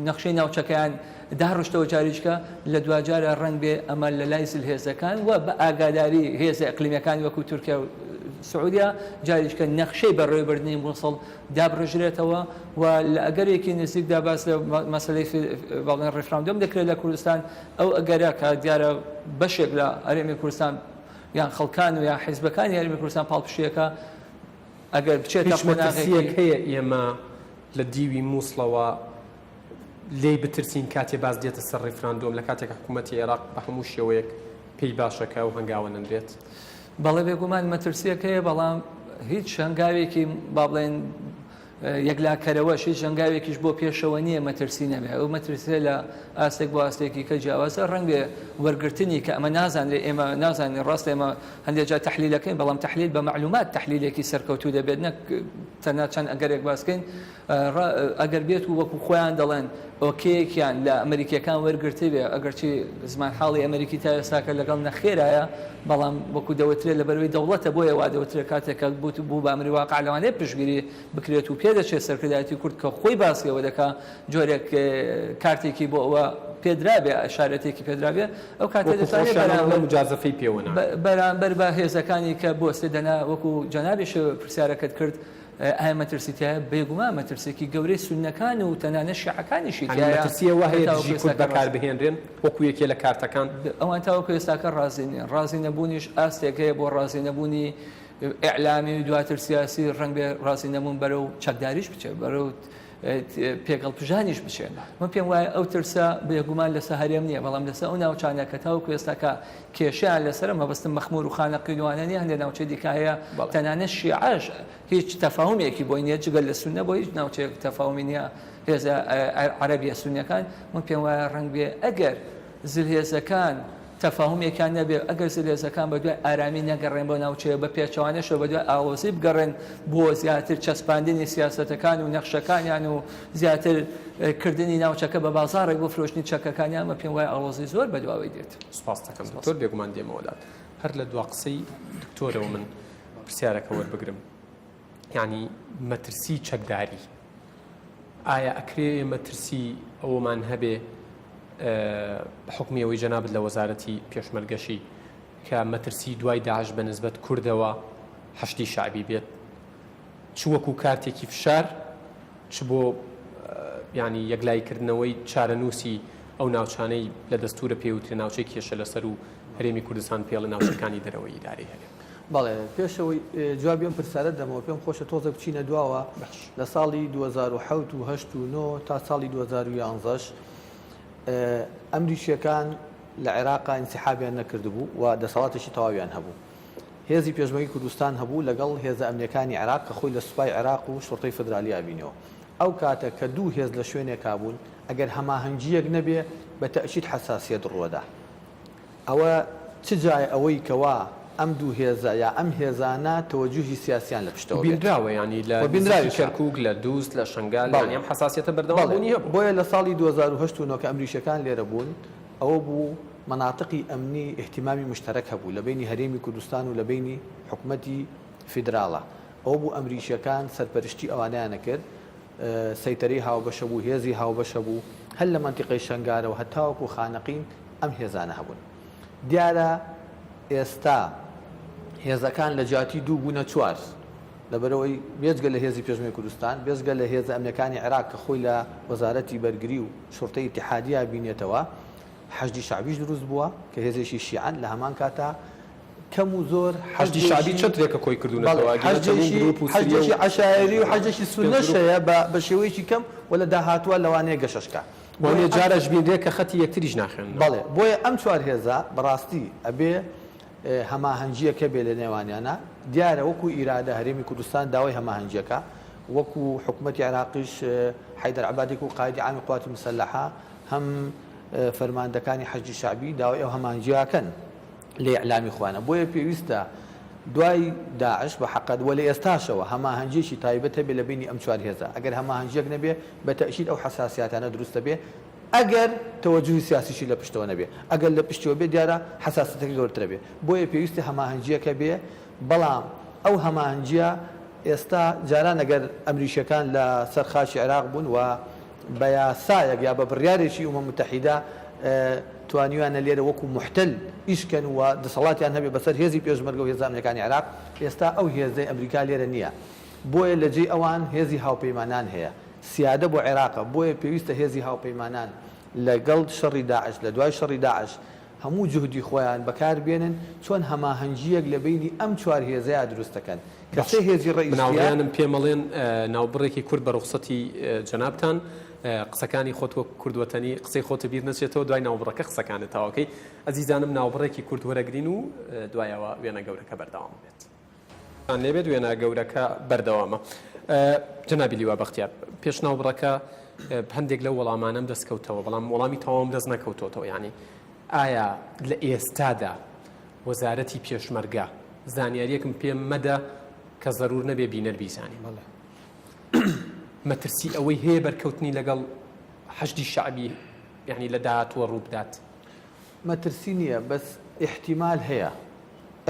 نەخشەی ناوچەکەیان داڕشتەوە جاریشکە لە دوجارە ڕەنگ بێ ئەمە لە لای هێزەکان و بە ئاگاداری هێزە ئەقلیمیەکان وەکو تورکیا و سعودیا جاریشکە نەخشەی بەڕێوەبردنی مووسڵ دابڕژرێتەوە و لە ئەگەرێکی نزیکدا باس لە مەسەلەی باڵێن ڕێفراندۆم دەکرێت لە کوردستان ئەو ئەگەرە کە دیارە بەشێک لە هەرێمی کوردستان یان خەڵکان و یا حیزبەکانی هەرێمی کوردستان پاڵپشتیەکە ئەگەر بچێتە قۆناغێک هەیە ئێمە لە دیوی مووسڵەوە لێی بترسین کاتێ باز دێتە سەر ڕێفراندۆم لە کاتێک حکوومەتی عێراق بە هەموو شێوەیەک پێی باشەکە و هەنگاوە نەندرێت. بەڵێ بێگومان مەترسیەکەیە بەڵام هیچ هەنگاوێکی با بڵێن یەکلاکەرەوەش هیچ هەنگاوێکیش بۆ پێشەوە نییە مەترسی نەبێ ئەو مەترسیە لە ئاستێک بۆ ئاستێکی کە جیاوازە ڕەنگێ وەرگرتنی کە ئەمە نازانێت ئێمە نازانین ڕاست ئێمە هەندێک جا تەحلیلەکەین بەڵام تەحلیل بە معلومات تەحلیلێکی سەرکەوتوو دەبێت نەک تەنها چەند ئەگەرێک باسکەین ئەگەر بێت و وەکو خۆیان دەڵێن ئۆکەیەکیان لە ئەمریکیەکان وەرگرتی بێ ئەگەرچی زمان حاڵی ئەمریکی تا ئێستاکە لەگەڵ نەخێرایە بەڵام وەکو دەوترێت لە بەروی دەوڵەتە بۆیە وا دەوترێت کاتێکە بوو بە ئەمری واقع لەوانەیە پشتگیری بکرێت و پێدەچێت سەرکردایەتی کورد کە خۆی باسیەوە دەکا جۆرێک کارتێکی بۆ ئەوە پێدرابێ ئەشارەتێکی پێدرابێ ئەو کاتێ مجازفەی پێوەنا بەرامبەر بە هێزەکانی کە بۆ سێدەنا وەکو جەنابیش پرسیارەکەت کرد ئایا مەترسیتە بێگومان مەترسێکی گەورەی سونەکان و تەنانە شیعەکانیشی مەترسیە وهەیە دژی کورد بەکار بهێنرێن وەکو یەکێ لە کارتەکان ئەوان تاوەکو ئێستاکە ڕازی نەبوونیش ئاستێک هەیە بۆ ڕازی نەبوونی ئیعلامی و دواتر سیاسی ڕەنگ بێ ڕازی نەبوون بەرەو چەکداریش بچێت بەرەو پێگەڵ پژانیش بچێت من پێم وایە ئەو ترسە بێگومان لەسەر هەرێم نییە بەڵام لەسەر ئەو ناوچانە کە تاوەکو ئێستاکە کێشیان لەسەر مەبەستم مەخمور و خانەقیدوانە نیە هەندێک ناوچەی دیکە هەیە تەنانە شیعەش هیچ تەفاهومێکی بۆی نییە جگەل لە سونە بۆ هیچ ناوچەیەک تەفاهومی نییە هێزە عەرەبیە سونیەکان من پێم وایە ڕەنگ بێ ئەگەر زلهێزەکان تەفاهومێکیان نەبێ ئەگەر زلهێزەکان بە دوای ئارامی نەگەڕێن بۆ ناوچەیە بە پێچەوانەشەوە بە دوای ئاڵۆزی بگەڕێن بۆ زیاتر چەسپاندنی سیاسەتەکان و نەخشەکانیان و زیاتر کردنی ناوچەکە بە بازاڕێک بۆ فرۆشتنی چەکەکانیان مە پێم وایە ئاڵۆزی زۆر بە دواوی دێت. سوپاس دەکەم دکتۆر بێگومان دێمەوەلات هەر لە دوا قسەی دکتۆرەوە من پرسیارەکە وەربگرم یعنی مەترسی چەکداری ئایا ئەکرێ مەترسی ئەومان هەبێ حکمیەوەی جەنابەت لە وەزارەتی پێشمەرگەشی کە مەترسی دوای داعش بە نسبەت کوردەوە حەشتی شعبی بێت چ وەکو کارتێکی فشار چ بۆ ینی یەکلایکردنەوەی چارەنووسی ئەو ناوچانەی لە دەستورە پێوترێ ناوچەی کێشە لەسەر و هەرێمی کوردستان پێڵە ناوچەکانی دەرەوەی ئیداری هەیە. بەڵێ پێشەوەی جوابیان پرسیارە دەمەوە پێم خۆشە تۆزە بچینە دواوە لە ساڵی 2007 و 2009 تا ساڵی 2011 ئەمریکیەکان لە عێراقا ئینسیحابیان نەکردبوو و دەسەڵاتێکی تەواویان هەبوو. هێزی پێشمەرگی کوردستان هەبوو لەگەڵ هێزە ئەمنیەکانی عێراق کە خۆی لە سوپای عێراق و شوڕتەی فدرالی ئابینەوە. ئەو کاتە کە دوو هێز لە شوێنێکا بوون ئەگەر هەماهەنگیەک نەبێ بە تەئکید حەساسیەت ڕوەدا. ئەوە چ جایە ئەوەی کەوا ئەم دوو هێزە یا ئەم هێزانە تەوەجوهی سیاسیان لە پشتەوە بینراوە ینی لە کەرکووک لە دووست لە شنگال یم حساسیەتە بەردەوام بۆیە لە ساڵی 2008 کە ئەمریکیەکان لێرە بوون ئەوە بوو مناطقی ئەمنی احتیمامی مشترک هەبوو لە بینی هەرێمی کوردستان و لە بینی حکوومەتی فیدراڵە ئەو بوو ئەمریکیەکان سەرپەرشتی ئەوانیانە کرد سەیتەرەی هاوبەشە بوو هێزی هاوبەشە بوو هەر لە منتیقەی شنگارەوە هەتاوەکو خانەقین ئەم هێزانە هەبوون. دیارە ئێستا هێزەکان لە جاتی دوو بوونە چوار لەبەرەوەی بێجگە لە هێزی پێشمەرگەی کوردستان بێجگە لە هێزە ئەمنیەکانی عێراق کە خۆی لە وەزارەتی بەرگری و شوڕتەی ئیتیحادیە بینێتەوە حەشدی شعبیش دروست بووە کە هێزێکی شیعەن لە هەمان کاتە کەم و زۆر حەشدی شعبی چەترێکە کۆی کردوونەوە حەجێکی عەشایری و حەجێکی سونەشەیە بە شێوەیەکی کەم و لە داهاتووە لەوانەیە گەشەشکە بۆنێ جارەش بینرێت کە خەتی یەکتریش ناخێن. بەڵێ بۆیە ئەم چوار هێزە بەڕاستی ئەبێ هەماهەنگیەکە بێ لە نێوانیانە دیارە وەکو ئیرادە هەرێمی کوردستان داوای هەماهەنگیەکە وەکو حکوومەتی عێراقیش حەیدەر عەبادێک و قایدی عامی قواتی مسلحە هەم فەرماندەکانی حەشدی شعبی داوای ئەو هەماهەنگیەکەن لە ئیعلامی خوانە بۆیە پێویستە دوای داعش بە حەقەت وە لە ئێستاشەوە هەماهەنگیەکی تایبەت هەبێ لە بینی ئەم چوار هێزە ئەگەر هەماهەنگیەک نەبێ بە تەئکید ئەو حەساسیاتانە دروستە بێ ئەگەر تەوەجوهی سیاسیشی لە پشتەوە نەبێ ئەگەر لە پشتەوە بێ دیارە حەساسیەتەکە گەورەترە بێ بۆیە پێویستی هەماهەنگیەکە بێ بەڵام ئەو هەماهەنگیە ئێستا جاران ئەگەر ئەمریشەکان لە سەر خاشی عێراق بوون و بە یاسایەک یا بە بڕیارێکی ئومە متحیدا توانیوانە لێرە وەکو محتل ئیشکەن و دەسەڵاتیان هەبێ بەسەر هێزی پێشمەرگە و هێز ئەمریکانی عێراق ئێستا ئەو هێزەی ئەمریکا لێرە نییە بۆیە لە جێ ئەوان هێزی هاوپەیمانان هەیە سیادە بۆ عێراقە بۆیە پێویستە هێزی هاوپەیمانان لەگەڵ شەڕی داعش لە دوای شەڕی داعش هەموو جهودی خۆیان بەکاربێنن چۆن هەماهەنگیەک لە بینی ئەم چوار هێزەیە دروستەکەن کە سێ هێزی ڕئیسیە بناوڕیانم پێمەڵێن ناوبڕێکی کورد بە ڕوخسەتی جەنابتان قسەکانی خۆت وەک کوردوەتەنی قسەی خۆتە بیر نەچێتەوە دوای ناوبڕەکە قسەکانت تاواکەی ئەزیزانم ناوبڕێکی کورد وەرەگرین و دوایەوە وێنە گەورەکە بەردەوام بێت لێبێت وێنە گەورەکە بەردەوامە جەنابی لیوا بەختیار پێش ناوبڕەکە هەندێک لەو وەڵامانم دەستکەوتەوە بەڵام وەڵامی تەواوم دەست نەکەوتەوە یعنی ئایا لە ئێستادا وەزارەتی پێشمەرگە زانیاریەکم پێم مەدە کە زەرور نەبێ بینەر بیزانێ مەترسی ئەوەی هەیە بەرکەوتنی لەگەڵ حەشدی شعبی یعنی لە داهاتووە ڕوو بدات مەترسی نییە بەس احتیمال هەیە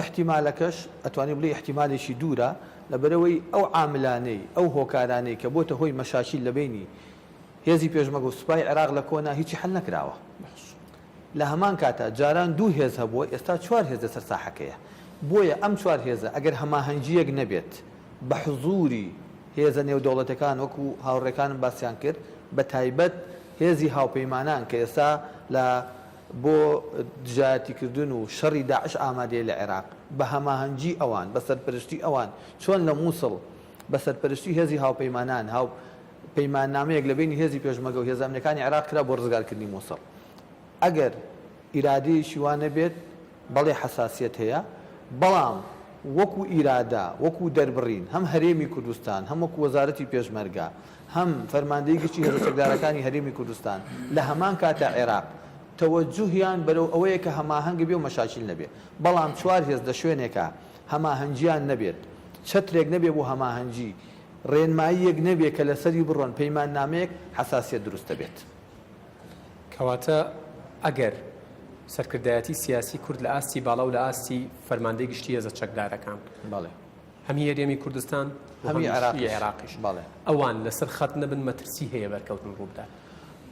احتیمالەکەش ئەتوانێت بڵێ احتیمالێکی دوورە لەبەرەوەی ئەو عاملانەی ئەو هۆکارانەی کە بۆتە هۆی مەشاشیل لە بینی هێزی پێشمەرگە و سوپای عێراق لە کۆنا هیچی حەل نەکراوە لە هەمان کاتە جاران دوو هێز هەبووە ئێستا چوار هێز لەسەر ساحەکەیە بۆیە ئەم چوار هێزە ئەگەر هەماهەنگیەک نەبێت بە حزوری هێزە نێودەوڵەتەکان وەکو هاوڕێکانم باسییان کرد بە تایبەت هێزی هاوپەیمانان کە ئێستا لە بۆ دژایەتیکردن و شەڕی داعش ئامادەیە لە عێراق بە هەماهەنگی ئەوان بە سەرپەرشتی ئەوان چۆن لە مووسڵ بە سەرپەرشتی هێزی هاوپەیمانان پەیماننامەیەک لە بینی هێزی پێشمەرگە و هێز ئەمریکانی عێراق کرا بۆ ڕزگارکردنی مووسڵ ئەگەر ئیرادەیەکی وان نەبێت بەڵێ حەساسیەت هەیە بەڵام وەکو ئیرادا وەکو دەربڕین هەم هەرێمی کوردستان هەم وەکو وەزارەتی پێشمەرگە هەم فەرماندەی گشتی هێزە سەردارەکانی هەرێمی کوردستان لە هەمان کاتە عێراق تەوەجوهیان بەرەو ئەوەیە کە هەماهەنگ بێ و مەشاکیل نەبێت بەڵام چوار هێز لە شوێنێکە هەماهەنگیان نەبێت چەترێک نەبێ بۆ هەماهەنگی ڕێنماییەک نەبێت کە لەسەری بڕۆن پەیماننامەیەک حەساسیەت دروستە بێت کەواتە ئەگەر سەرکردایەتی سیاسی کورد لە ئاستی باڵا و لە ئاستی فەرماندەی گشتی هێزە چەکدارەکان بەڵێ هەمی هەرێمی کوردستان هەمی عێراقیش بەڵێ ئەوان لەسەر خەت نەبن مەترسی هەیە بەرکەوتن ڕووبدات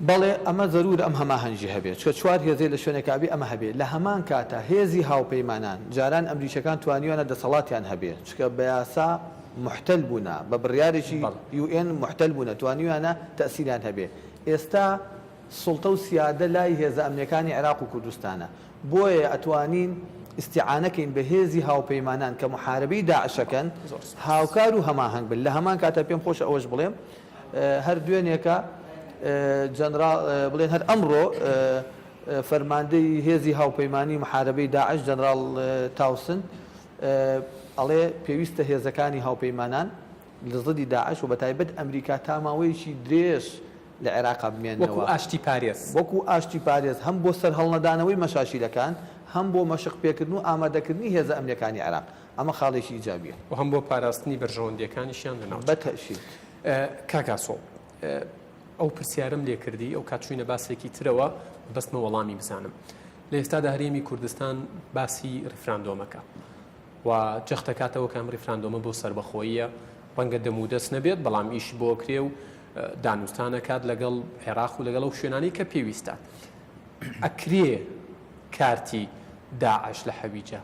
بەڵێ ئەمە زەرور ئەم هەماهەنگی هەبێت چکە چوار هێزەی لە شوێنێکابی ئەمە هەبێت لە هەمان کاتە هێزی هاوپەیمانان جاران ئەمریکەکان توانیوانە دەسەڵاتیان هەبێت چکە بە یاسا محتل بوونا بە بڕیارێکی UN محتل بوونە توانیوانە تەسیریان هەبێت ئێستا سڵتە و سیادە لای هێزە ئەمریکانی عێراق و کوردستانە بۆیە ئەتوانین استیعانەکەین بە هێزی هاوپەیمانان کە محاربەی داعشەکەن هاوکار و هەماهەنگ بن لە هەمان کاتە پێم خۆش ئەوەش بڵێم هەر دوێنێکە جەنرال بڵێن هەر ئەمڕۆ فەرماندەی هێزی هاوپەیمانی محاربەی داعش جەنرال تاوسن ئەڵێ پێویستە هێزەکانی هاوپەیمانان لە زەدی داعش و بەتایبەت ئەمریکا تا ماوەیەکی درێژ لە عێراق بمێنەوە وەکو ئاشتی پارێز وەکو ئاشتی پارێز هەم بۆ سەر هەڵنەدانەوەی مەشاشیلەکان هەم بۆ مەشق پێکردن و ئامادەکردنی هێزە ئەمریکانی عێراق ئەمە خاڵێکی ئیجابیە و هەم بۆ پاراستنی بەرژەوەندیەکانیشیان لەناو بەتەشید کاکاسۆ ئەو پرسیارم لێکردی ئەو کاتچوینە باسێکی ترەوە بەستمە وەڵامی بزانم لە ئێستادا هەرێمی کوردستان باسی ڕیفراندۆمەکە و جەختەکاتەوە کەم ڕیفراندۆمە بۆ سربەخۆییە ڕەنگە دەمودەست نەبێت بەڵام ئیش بۆ کرێ و دانوستانەکات لەگەڵ عێراق و لەگەڵ ئەو شوێنانی کە پێویستە ئەکرێ کارتی داعش لە حەویجە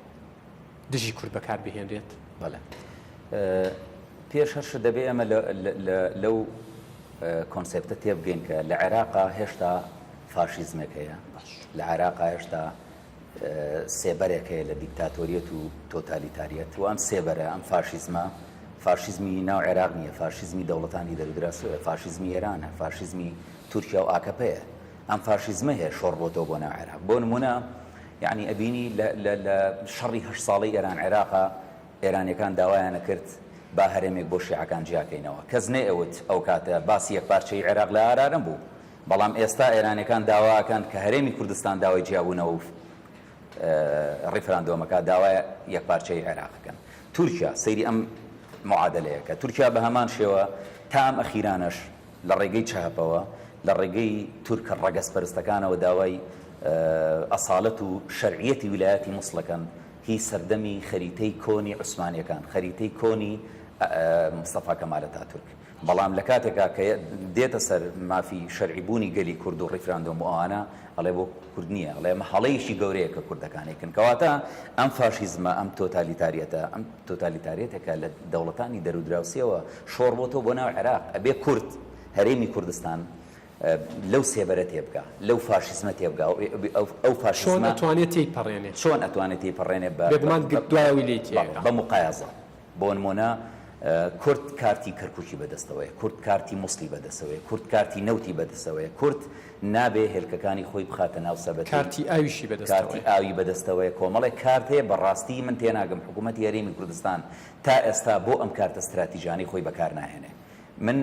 دژی کورد بەکار بهێنرێت بەڵێ پێش هەرش دەبێ ئەمە لەو کۆنسپتە تێبگەین کە لە عێراقا هێشتا فاشیزمێک هەیە لە عێراقا هێشتا سێبەرێک هەیە لە دیکتاتۆریەت و تۆتالیتاریەت و ئەم سێبەرە ئەم فاشیزمی ناو عێراق نییە فاشیزمی دەوڵەتانی دەرودراسوە فاشیزمی ئێرانە فاشیزمی تورکیا و ئاکەپەیە ئەم فاشیزمە هەیە شۆڕ بۆتەوە بۆ ناو عێراق بۆ نمونە یعنی ئەبینی لە شەڕی 8 ساڵی ئێران عێراقا ئێرانیەکان داوایانە کرد با هەرێمێک بۆ شیعەکان جیاکەینەوە کەس نەئەوت ئەو کاتە باسی یەک پارچەی عێراق لە ئارارەم بوو بەڵام ئێستا ئێرانیەکان داواکەن کە هەرێمی کوردستان داوای جیابوونەوە و ڕیفراندۆمەکە داوای یەک پارچەی عێراقەکەن تورکیا سەیری ئەم معادلەیەکە تورکیا بە هەمان شێوە تا ئەم ئەخیرانەش لە ڕێگەی چاپەوە لە ڕێگەی تورکە ڕەگەسپەرستەکانەوە داوای ئەساڵەت و شەرعیەتی ویلایەتی موسڵەکەن هی سەردەمی خەریتەی کۆنی عوسمانیەکان خەریتەی کۆنی مستەفا کەمال ئەتاتورک بەڵام لە کاتێکا کە دێتە سەر مافی شەرعیبوونی گەلی کورد و ڕیفراندۆم و ئەوانە ئەڵێ بۆ کورد نییە ئەڵێ مەحەڵەیەشی گەورەیە کە کوردەکانێکن کەواتە ئەم فاشیزمە ئەم تۆتالیتاریەتێکە لە دەوڵەتانی دەرودراوسیەوە شۆڕ بۆتەوە بۆ ناو عێراق ئەبێ کورد هەرێمی کوردستان لەو سێبەرە تێبگا لەو فاشیزمە تێبگا ئەو فاشیزمە چۆن ئەتوانێت تێیپەڕێنێت چۆن ئەتوانێت تێیپەڕێنێت بێگومان دوایەوەی لێ تێگا بە مقایەزە بۆ نمونە کورد کارتی کەرکووکی بەدەستەوەی کورد کارتی مووسڵی بەدەستەوەی کورد کارتی نەوتی بەدەستەوەی کورد نابێ هێلکەکانی خۆی بخاتە ناو سەبەتی کارتی ئاویشی کارتی ئاوی بەدەستەوەی کۆمەڵێک کارتێ بەڕاستی من تێناگەم حکوومەتی هەرێمی کوردستان تا ئێستا بۆ ئەم کارتە استراتیژیانەی خۆی بەکار ناهێنێ من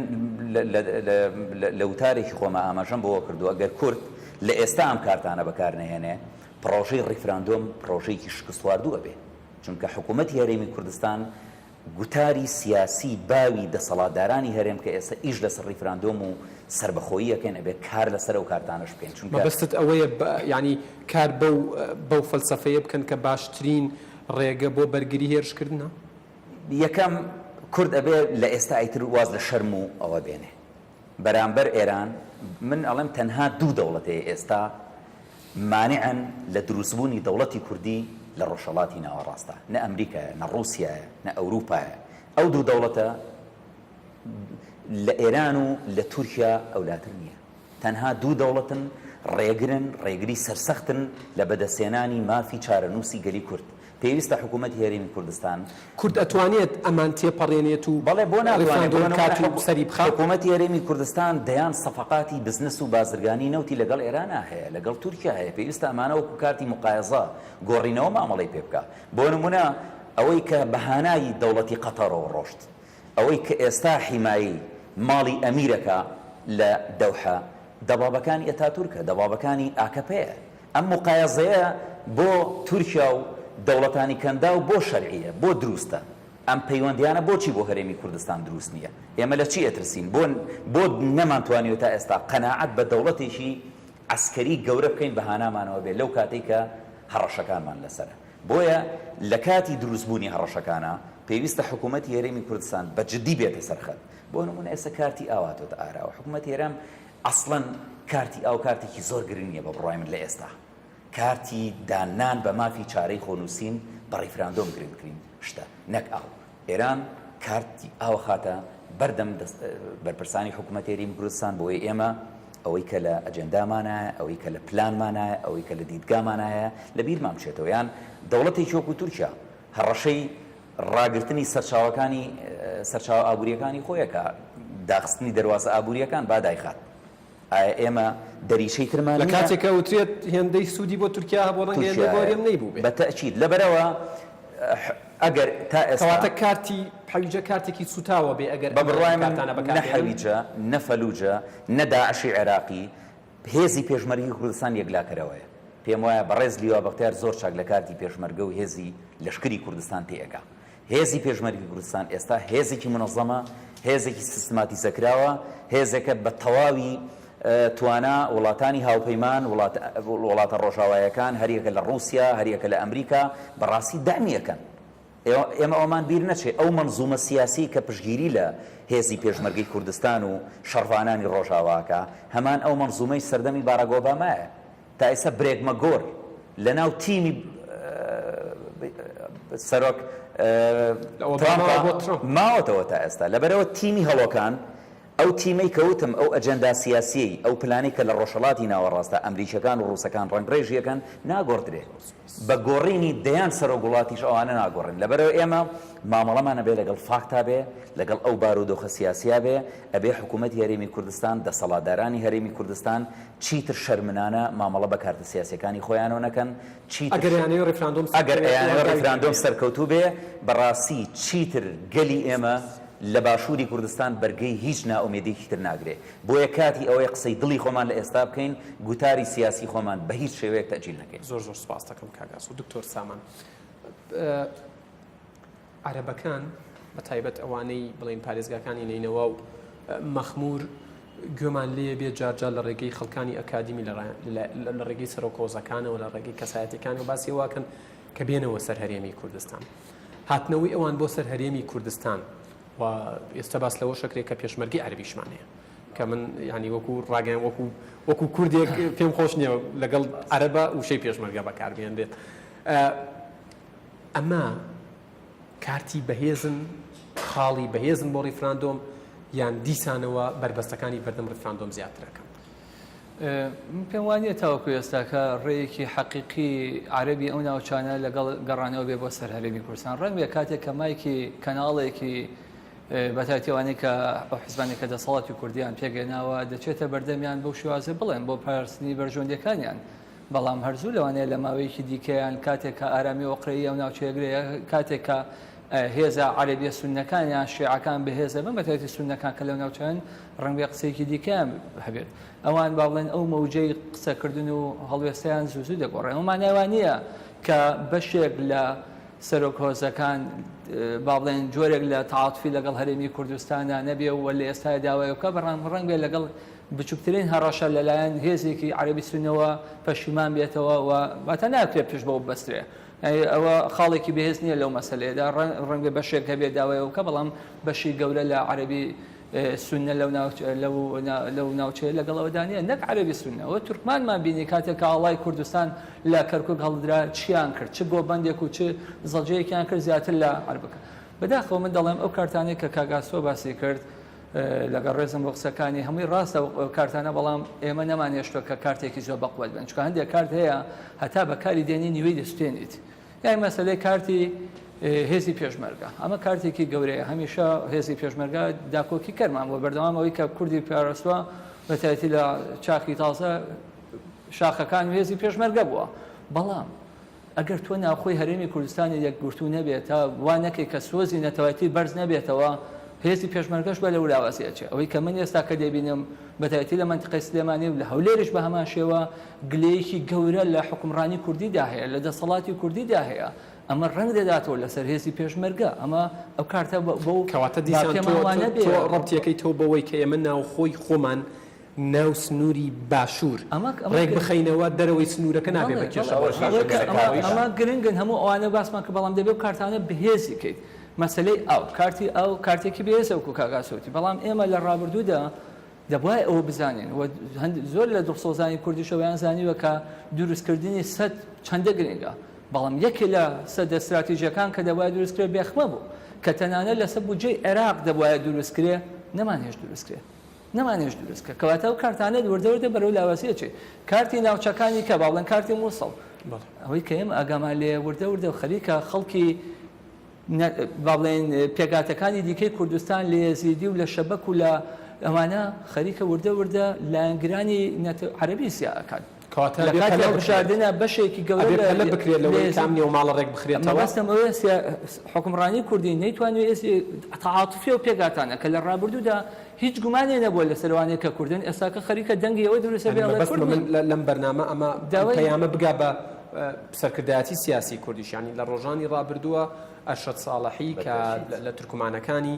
لە وتارێکی خۆمە ئاماژەم بۆ کردو ئەگەر کورد لە ئێستا ئەم کارتانە بەکار نەهێنێ پرۆژەی ڕیفراندۆم پرۆژەیەکی شکستواردووە بێ چونکە حکوومەتی هەرێمی کوردستان گوتاری سیاسی باوی دەسەڵاتدارانی هەرێم کە ئێستا ئیش لەسەر ڕیفراندۆم و سربەخۆییەکەن ئەبێ کار لەسەر ئەو کارتانەش بکەین چونکە مەبەستت ئەوەیە ینی کار بەو فەلسەفەیە بکەن کە باشترین ڕێگە بۆ بەرگری هێرشکردنە یەکەم کورد ئەبێ لە ئێستا ئیتر واز لە شەرم و ئەوە بێنێ بەرامبەر ئێران من ئەڵێم تەنها دوو دەوڵەتەیە ئێستا مانعن لە دروستبوونی دەوڵەتی کوردی لە ڕۆژهەڵاتی ناوەڕاستە نە ئەمریکایە نە ڕووسیایە نە ئەوروپایە ئەو دوو دەوڵەتە لە ئێران و لە تورکیا ئەولاتر نییە تەنها دوو دەوڵەتن ڕێگری سەرسەختن لە بەدەستێنانی مافی چارەنووسی گەلی کورد پێویستە حکوومەتی هەرێمی کوردستان کورد ئەتوانێت ئەمان تێپەڕێنێت و بەڵێ بۆ ناتوانێت سەری بخات حکوومەتی هەرێمی کوردستان دەیان سەفەقاتی بزنس و بازرگانی نەوتی لەگەڵ ئێرانە هەیە لەگەڵ تورکیا هەیە پێویستە ئەمانە وەکو کارتی مقایەزە گۆڕینەوە مامەڵەی پێ بکە بۆ نمونە ئەوەی کە بەهانایی دەوڵەتی قەتەرەوە ڕۆشت ئەوەی کە ئێستا حیمایی ماڵی ئەمیرەکە لە دەوحە دەبابەکانی ئەتاتورکە دەبابەکانی ئاکەپەیە ئەم مقایەزەیە بۆ تورکیا و دەوڵەتانی کەندا و بۆ شەرعیە بۆ دروستە ئەم پەیوەندیانە بۆچی بۆ هەرێمی کوردستان دروست نییە ئێمە لە چی ئەترسین بۆ نەمانتوانیوە تا ئێستا قەناعەت بە دەوڵەتێکی عسکەری گەورە بکەین بەهانامانەوە بێت لەو کاتێک کە هەڕەشەکانمان لەسەرە بۆیە لە کاتی دروستبوونی هەڕەشەکانە پێویستە حکوومەتی هەرێمی کوردستان بە جددی بێتە سەرخەت بۆ نمونە ئێستا کارتی ئاواتۆتە ئاراوە حکوومەتی هێرام ئەسڵەن کارتی ئاو کارتێکی زۆر گرنگە بە بڕای من لە ئێستا کارتی دانان بە مافی چارەی خۆنووسین بە ڕیفراندۆم گرنگترین شتە نەک ئاو ئێران کارتی ئاو خاتە بەردەم بەرپرسانی حکوومەتی هەرێمی کوردستان بۆی ئێمە ئەوەی کە لە ئەجەندامانایە ئەوەی کە لە پلانمانایە ئەوەی کە لە دیدگامانایە لە بیرمان بچێتەوە یان دەوڵەتێکی وەکو تورکیا هەڕەشەی ڕاگررتنی سەرچاوەکانی سەرچاو ئابوووریەکانی خۆیەکە داخستنی دەواازە ئابوووریەکان بادایخات ئێمە دەریشەی ترمان لە کاتێکە وترێت هێندەی سوودی بۆ تورکیا بۆ ڕەنگە گۆریم نەیبوو بێت بەتەئکید لەبەرەوە ئەگەر تا ئێستا کارتی حەویجە کارتێکی سوتاوە بێ ئەگەر بە بڕای من نە حەویجە نە فەلوجە نە داعشی عێراقی هێزی پێشمەرگی کوردستان یەکلاکەرەوەیە پێم وایە بەڕێز لیوا بەختیار زۆر چاک لە کارتی پێشمەرگە و هێزی لەشکری کوردستان تێگا هێزی پێشمەرگی کوردستان ئێستا هێزێکی منەظەمە هێزێکی سیستماتیزەکراوە هێزێکە بە تەواوی توانا وڵاتانی هاوپەیمان وڵاتە ڕۆژاوایەکان هەریەکە لە ڕووسیا هەریەکە لە ئەمریکا بەڕاستی دامیەکەن ئێمە ئەومان بیر نەچێت ئەو منزومە سیاسی کە پشگیری لە هێزی پێشمەرگەی کوردستان و شەڕوانانی ڕۆژاواکە هەمان ئەو منزومەی سەردەمی باراک ئۆبامایە تا ئێستا برێکمە گۆر لە ناو تیمی سەرۆک ماوەتەوە تا ئێستا لەبەرەوە تیمی هەڵۆکان ئەو تیمەی کەوتم ئەو ئەجەندا سیاسی ئەو پلانی کە لە ڕۆژهەڵاتی ناوەڕاستە ئەمریکیەکان و ڕووسەکان ڕەنگڕێژیەکەن ناگۆڕدرێ بە گۆڕینی دەیان سەرۆگوڵاتیش ئەوانە ناگۆڕن لەبەرەوە ئێمە مامەڵەمانە بێ لەگەڵ فاکتا بێ لەگەڵ ئەو بارودۆخە سیاسیا بێ ئەبێ حکوومەتی هەرێمی کوردستان دەسەڵاتدارانی هەرێمی کوردستان چیتر شەرمنانە مامەڵە بە کارتە سیاسەکانی خۆیانەوە نەکەن ئەگەر ئەیانەوە ڕیفراندۆم سەرکەوتوو بێ بەڕاستی چیتر گەلی ئێمە لە باشووری کوردستان بەرگەی هیچ ناومێدێکی تر ناگرێ بۆیە کاتی ئەوەی قسەی دڵی خۆمان لە ئێستا بکەین گوتاری سیاسی خۆمان بە هیچ شێوەیەک تەجیل نەکەین زۆر سوپاس دەکەم کاگاس و دکتۆر سامان عەرەبەکان بە تایبەت ئەوانەی بڵێن پارێزگاکانی نینەوە و مەخمور گوێمان لێ بێت جارجار لە ڕێگەی خەڵکانی ئەکادیمی لە ڕێگەی سەرۆکۆزەکانەوە لە ڕێگەی کەسایەتەکانی و باسی واکەن کە بێنەوە سەر هەرێمی کوردستان هاتنەوەی ئەوان بۆ سەر هەرێمی کوردستان و ئێستا باس لەوە شکرێک کە پێشمەرگی عەربیشمانەیە کە من ینی وەکو ڕاگەیان وەکو کوردێک پێم خۆش نییە لەگەڵ عەرەبە وشەی پێشمەرگە بەکاربێنرێت. ئەمە کارتی بەهێزن خاڵی بەهێزن بۆ ڕیفراندۆم یان دیسانەوە بربەستەکانی بەردەم ڕیفراندۆم زیاترەکەم. پێم وانە تاوەکو ئێستاکە ڕێیەکی حەقیقی عەربی ئەو ناوچانە لەگەڵ گەڕانەوە بێ بۆ سەر هەرێمی کوردستان. ڕەنگ بێ کاتێک کە مایکی کەناڵێکی بەتایبەتیوانەی کە بە حیزبانی کە دەسەڵاتی کوردیان پێگەناوە دەچێتە بەردەمیان بەو شێوازە بڵێن بۆ پارستنی بەرژۆندەکانیان. بەڵام هەرزوو لەوانەیە لە ماوەیەکی دیکەیان کاتێک کە ئارامی وەقرەیی ئەو ناوچەیەگرەیە کاتێک کە هێزە عەرەبیە سوننەکانیان شیعەکان بەهێزە بن بەتایبەتی سوننەکان کە لەو ناوچەن ڕەنگ بێ قسەیەکی دیکەیان هەبێت. ئەوان با بڵێن ئەو مەوجەی قسەکردن و هەڵوێستیان زوو دەگۆڕێن. ئەومان ناوانییە کە بەشێک لە سەرۆک هۆزەکان با بڵێن جۆرێک لە تەعاتوفی لەگەڵ هەرێمی کوردستانە نەبێ و لە ئێستا داوایەوە ڕەنگ بێ لەگەڵ بچووکترین هەڕەشە لەلایەن هێزێکی عەرەبی سوننەوە پەشیمان بێتەوە و واتە ناکرێت پێش بەوە بەسترێ. ئەوە خاڵێکی بەهێز نییە لەو مەسەلەیەدا ڕەنگ بێ بەشێک هەبێ داوایەوە کە بەڵام بەشی گەورە لە عەرەبی سوننە لەو ناوچەیە لەگەڵەوەدانە نەک عەرەبی سوننەوە تورکمانمان بینی کاتێک کە ئاڵای کوردستان لە کەرکوک هەڵدرا چیان کرد چ گۆبەندێک و چ زەڵجەیەکیان کرد زیاتر لە عەربەکە. بەداخەوە من دەڵێم ئەو کارتانەی کە کاگاسۆ باسی کرد لەگەڵ ڕێزم بۆ قسەکانی هەمووی ڕاستە کارتانە بەڵام ئێمە نەمانێشتۆ کە کارتێکی زۆر بەقوت بن چکە هەندێک کارت هەیە هەتا بەکاری دێنی نیوەی دەستێنیت یای مەسەلەی کارتی هێزی پێشمەرگە ئەمە کارتێکی گەورەیە هەمیشە هێزی پێشمەرگە داکۆکی کەرمان بۆ بەردەوامەوەی کە کوردی پیاڕستووە بەتایبەتی لە چاکی تازە شاخەکان هێزی پێشمەرگە بووە بەڵام ئەگەر تۆ ناوخۆی هەرێمی کوردستانی یەکگرتوو نەبێتە وان نەکەی کە سۆزی نەتەوەیەتی بەرز نەبێتەوە هێزی پێشمەرگەش بە لە ولاوازیەچێ ئەوەی کە من ئێستا کە دەبینم بەتایبەتی لە منتیقەی سلێمانی و لە هەولێرش بە هەمان شێوە گلەیەکی گەورە لە حکومڕانی کوردیدا هەیە لە دەسەڵاتی کوردیدا هەیە ئەمە ڕەنگ دەداتەوە لەسەر هێزی پێشمەرگە ئەمە ئەو کارتە بۆ کەواتە دیسان تۆ ڕەبتیەکەی تۆ بەوەی کە ئێمە ناوخۆی خۆمان ناو سنووری باشوور ڕێک بخەینەوە دەرەوەی سنوورەکە نابێ بە کێشە ئەمە گرنگن هەموو ئەوانە باسمان کە بەڵام دەبێت کارتانە بەهێزی کەیت مەسلەی ئەو کارتێکی بێزە وکو کاگاسۆتی بەڵام ئێمە لە ڕابردوودا دەبوای ئەوە بزانین زۆر لە دڵسۆزانی کوردیشەوەیان زانیوە کە دروستکردنی سەد چەندە گرنگە بەڵام یەکێ لە سەد استراتیژیەکان کە دەبوای دروستکرێ بێخمە بوو کە تەنانە لەسەر بودجەی عێراق دەبوایە دروستکرێ نەمانهێش دروستکرێ نەمانێش دروستکە کەواتە ئەو کارتانە وەردەوردە بەرەو لاوازیەچێ کارتی ناوچەکانی کە باڵێن کارتی مووسڵ ئەوەی کە ئێمە ئاگامان لێ وەردەوردە و خەریکە خەڵکی با بڵێن پێگاتەکانی دیکەی کوردستان لە یەزیدی و لە شەبەک و لە ئەوانە خەریکە وردە لایەنگرانی عەرەبی سیاکان بشاردنە بەشێکی گەورە بکرێت لەوەی کامنی و ماڵە ڕێک بخرێتەوە بەستم ئەوە حکومڕانی کوردی نەیتوانێت تەعاتوفی و پێگاتانە کە لە ڕابردوودا هیچ گومانێ نەبووە لە سەروانەیە کە کوردن ئێستاکە خەریکە دەنگی ئەوە دروستە بێ لەم بەرنامە ئەمە پەیامە بگا بە سەرکردایەتی سیاسی کوردیشانی لە ڕۆژانی ڕابردووە ئەرشەد ساڵحی کە لە تورکمانەکانی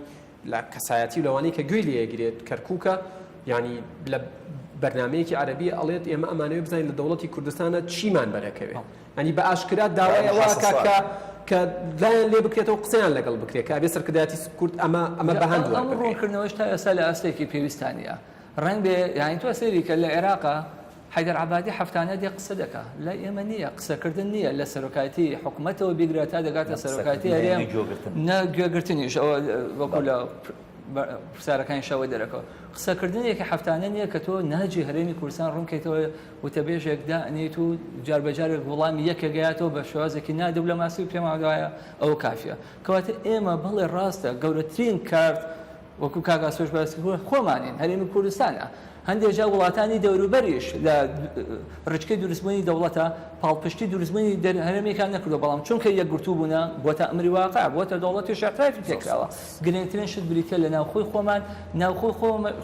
لە کەسایەتی و لەوانەی کە گوێی لێگرێت کەرکووکە ینی لە بەرنمەیەکی عەرەبی ئەڵێت ئێمە ئەمانەوێ بزانین لە دەوڵەتی کوردستانە چیمان بەرەکەوێت ئەنی بە ئاشکرات داوایەوە کە لایەن لێ بکرێتەوە قسەیان لەگەڵ بکرێت کە ئەبێ سەرکردایەتی کورد ئەمە بەهاندووە ئەم ڕوونکردنەوەش تا ئێستا لە ئەستێکی پێویستانیە ڕەنگ بێ یانی تۆ سەیری کە لە عێراقا حەیدەر عەبادی هەفتانە دێ قسە دەکا لە ئێمە نییە قسەکردن نییە لە سەرۆکایەتی حکوومەتەوە بیگرێت تا دەگاتە سەرۆکایەتی هەرێم نەگوێگرتنیش ئەوە وەکو لە پرسیارەکانی شەوە دەرەکەەوە قسەکردنێکی هەفتانە نییە کە تۆ ناجی هەرێمی کوردستان ڕوونکەیتەوە وتەبێژێکدا ئەنێیت و جاربەجارێک وەڵامی یەکێگەیاتەوە بە شێوازێکی نادەب لە ماسی و پێماوایە ئەوە کافیە کەواتە ئێمە بەڵێ ڕاستە گەورەترین کارت وەکو کاگاسۆش باسی خۆمانین هەرێمی کوردستانە هەندێک جا وڵاتانی دەوروبەریش لە ڕچکەی دروستبوونی دەوڵەتە پاڵپشتی دروستبوونی هەرێمیەکان نەکردو بەڵام چونکە یەکگرتوو بوونە بۆتە ئەمری واقع بۆتە دەوڵەتی شەرطرافی تێکراوە گرنگترین شت بریتە لە ناوخۆی خۆمان ناوخۆی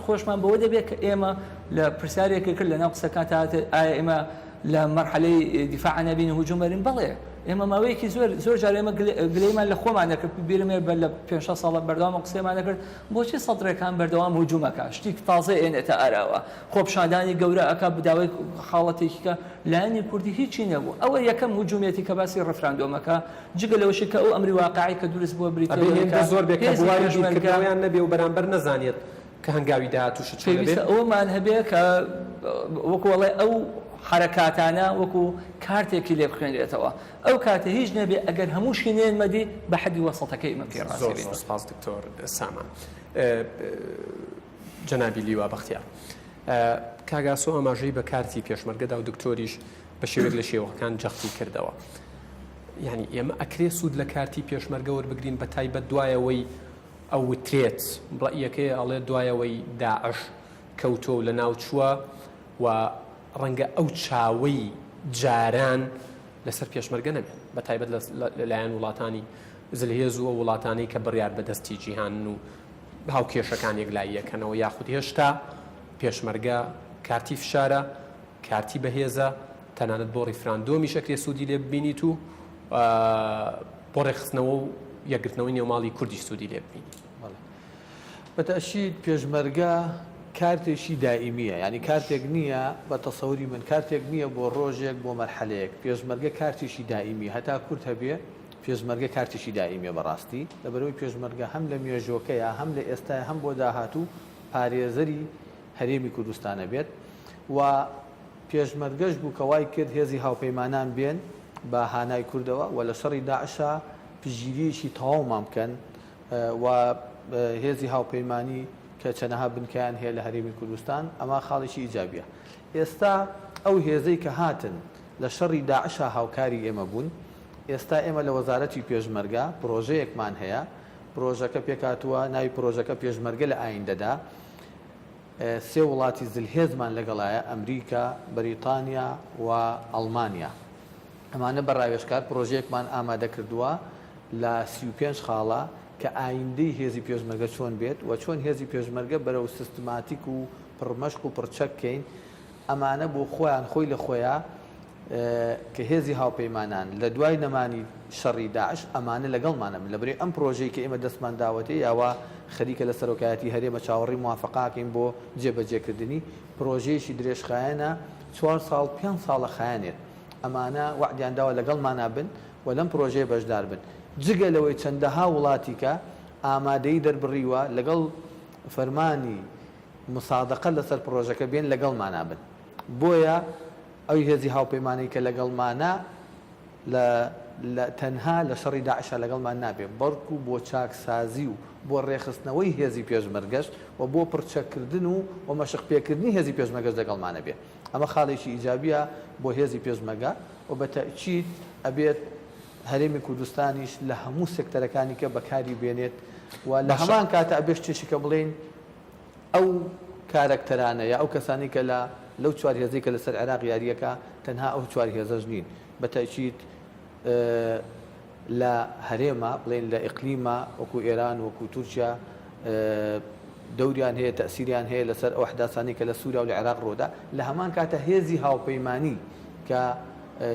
خۆشمان بەوە دەبێت کە ئێمە لە پرسیارێکی کرد لە ناو قسەکان تا ئایا ئێمە لە مەرحەلەی دیفاعانە بین هجوومەرین بڵێ ئێمە ماوەیەکی زۆر جار ئێمە گلەیمان لە خۆمان دەکرد بیرمێ بەر لە 5 ساڵە بەردەوام قسەمان دەکرد بۆچی سەدرەکان بەردەوام هجوومەکە شتێک تازە ئێنێتە ئاراوە خۆپشاندانی گەورە ئەکا بداوای خاڵەتێکیکە لایەنی کوردی هیچی نەبوو ئەوە یەکەم هجوومێتی کە باسی ڕەفراندۆمەکە جگە لەوەشی کە ئەو ئەمری واقعی کە دروست بووە بریتانیا زۆر بێکردنەوەیان نەبێ و بەرامبەر نەزانێت کە هەنگاوی داهاتووش پێویستە ئەومان هەبێ کە وەکوڵێ ئەو حرکاتانە وەکو کارتێکی لێ بخوێنرێتەوە ئەو کاتە هیچ نەبێ ئەگەر هەموو شینێن مەدی بە حەدی وەسەڵەکەی مە پێڕاستێت. سپاس دکتۆر سامان. جەنابی لیوا بەختیار کاگاسۆ ئاماژەی بە کارتی پێشمەرگەدا و دکتۆریش بە شێوێک لە شێوەکان جەختی کردەوە. یعنی ئێمە ئەکرێ سوود لە کارتی پێشمەرگە وەربگرین بە تایبەت دوایەوەی ئەو وترێت ڕەئیەکەی ئەڵێ دوایەوەی داعش کەوتۆ لە ناو چووە و ڕەنگە ئەو چاوەی جاران لەسەر پێشمەرگە نەبێت بە تایبەت لەلایەن وڵاتانی زلهێز و وڵاتانی کە بڕیار بەدەستی جیهان و هاوکێشەکان یەکلاییەکەنەوە یاخود هێشتا پێشمەرگە کارتی فشارە کارتی بەهێزە تەنانەت بۆ ڕیفراندۆمی شەکرێ سوودی لێ ببینیت و بۆ ڕێخستنەوە و یەکگرتنەوەی نێوماڵی کوردی سوودی لێ ببینی. بەتەشید پێشمەرگە کارتێکی دائیمیە ینی کارتێک نییە بە تەسەوری من کارتێک نییە بۆ ڕۆژێک بۆ مەرحەلەیەک پێشمەرگە کارتێکی دائیمی هەتا کورت هەبێ پێشمەرگە کارتێکی دائیمیە بەڕاستی لەبەرەوەی پێشمەرگە هەم لە مێژۆکەیە هەم لە ئێستا هەم بۆ داهاتوو پارێزەری هەرێمی کوردستانە بێت و پێشمەرگەش بوو کەوای کرد هێزی هاوپەیمانان بێن بە هانای کوردەوە و لە شەڕی داعشە پژگیریەکی تەواومان بکەن و هێزی هاوپەیمانی کە چەنەها بنکەیان هەیە لە هەرێمی کوردستان ئەمە خاڵێکی ئیجابیە. ئێستا ئەو هێزەی کە هاتن لە شەڕی داعشە هاوکاری ئێمە بوون ئێستا ئێمە لە وەزارەتی پێشمەرگە پرۆژەیەکمان هەیە پرۆژەکە پێکاتووە ناوی پرۆژەکە پێشمەرگە لە ئایندەدا سێ وڵاتی زلهێزمان لەگەڵایە ئەمریکا بەریتانیا و ئەڵمانیا ئەمانە بەڕاوێژکار پرۆژەیەکمان ئامادە کردووە لە 35 خاڵە کە ئایندەی هێزی پێشمەرگە چۆن بێت و چۆن هێزی پێشمەرگە بەرەو سیستماتیک و پڕمەشق و پڕچەکەین ئەمانە بۆ خۆیان خۆی لە خۆیان کە هێزی هاوپەیمانان لە دوای نەمانی شەڕی داعش ئەمانە لەگەڵمانە لەبەرێ ئەم پرۆژەی کە ئێمە دەستمان داوەتێ یاوە خەریکە لە سەرۆکایەتی هەرێمە چاوەڕی موافقاکەین بۆ جێبەجێکردنی پرۆژەیەکی درێژخایەنە 4 ساڵ 5 ساڵە خایەنێت ئەمانە وعدیان داوە لەگەڵمانە بن و لەم پرۆژەیە بەشدار بن جگە لەوەی چەندەها وڵاتی کە ئامادەی دەربڕیوە لەگەڵ فەرمانی مسادقە لەسەر پرۆژەکە بێن لەگەڵمانە بن بۆیە ئەوی هێزی هاوپەیمانەی کە لەگەڵمانە لە تەنها لە شەڕی داعشە لەگەڵمان نابێت بەڵکو بۆ چاکسازی و بۆ ڕێخستنەوەی هێزی پێشمەرگەش و بۆ پرچەکردن و مەشق پێکردنی هێزی پێشمەرگەش لەگەڵمانە بێت ئەمە خاڵێکی ئیجابیە بۆ هێزی پێشمەرگە و بە تەئکید ئەبێت هەرێمی کوردستانیش لە هەموو سێکتەرەکانی کە بەکاری بێنێت و لە هەمان کاتە ئەبێت شتێکە بڵێن ئەو کارەکتەرانە یا ئەو کەسانی کە لەو چوار هێزەی کە لەسەر عێراق یاریەکە تەنها ئەو چوار هێزەش نین بە تەئکید لە هەرێمە بڵێن لە ئیقلیمە وەکو ئێران وەکو تورکیا دەوریان هەیە تەسیریان هەیە لەسەر ئەو حداسانی کە لە سووریا و لە عێراق ڕۆدا لە هەمان کاتە هێزی هاوپەیمانی کە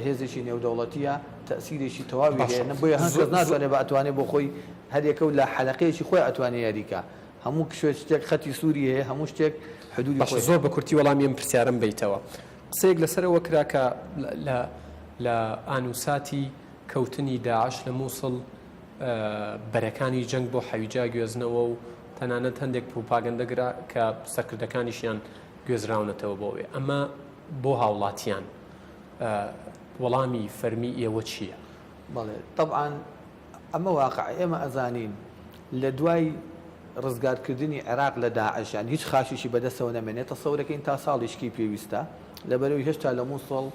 هێزێکی نێودەوڵەتیە تەسیرێکی تەواوی هەیە بۆیە هەست کەس ناتوانێت بە ئەتوانێت بۆ خۆی هەرێکە و لە حەلەقەیەکی خۆی ئەتوانێت یاریکە هەموو شتێک خەتی سووری هەیە هەموو شتێک حدودی خۆی زۆر بە کورتی وەڵامیم پرسیارم بیتەوە قسەیەک لەسەرەوە کرا کە لە ئانووساتی کەوتنی داعش لە مووسڵ بەرەکانی جەنگ بۆ حەویجا گوێزنەوە و تەنانەت هەندێک پروپاگەندەگرا کە سەرکردەکانیشیان گوێزراونەتەوە بۆوێ ئەمە بۆ هاوڵاتیان وەڵامی فەرمی ئێوە چییە؟ بەڵێ طبعاً ئەمە واقع ئێمە ئەزانین لە دوای ڕزگارکردنی عێراق لە داعشیان هیچ خاشیشی بەدەستەوە نەمێنێت تەسەورەکەین تا ساڵیشکی پێویستە لەبەرەوەی هێشتا لە مووسڵ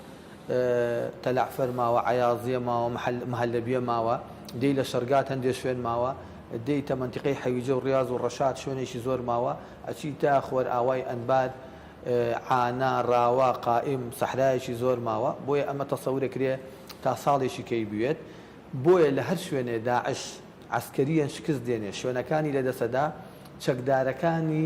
تەلەعفەر ماوە عەیازیە ماوە مەهەلەبیە ماوە دەی لە شەرگات هەندێک شوێن ماوە دەی تە مەنتیقەی حەویجە و ڕیاض و ڕەشاد شوێنێکی زۆر ماوە ئەچی تا خۆر ئاوای ئەنبار عانا ڕاوە قائیم سەحرایەکی زۆر ماوە بۆیە ئەمە تەسەورەکرێ تا ساڵێکی کەی بوێت بۆیە لە هەر شوێنێ داعش عسکەریان شکست دێنێ شوێنەکانی لەدەسەدا چەکدارەکانی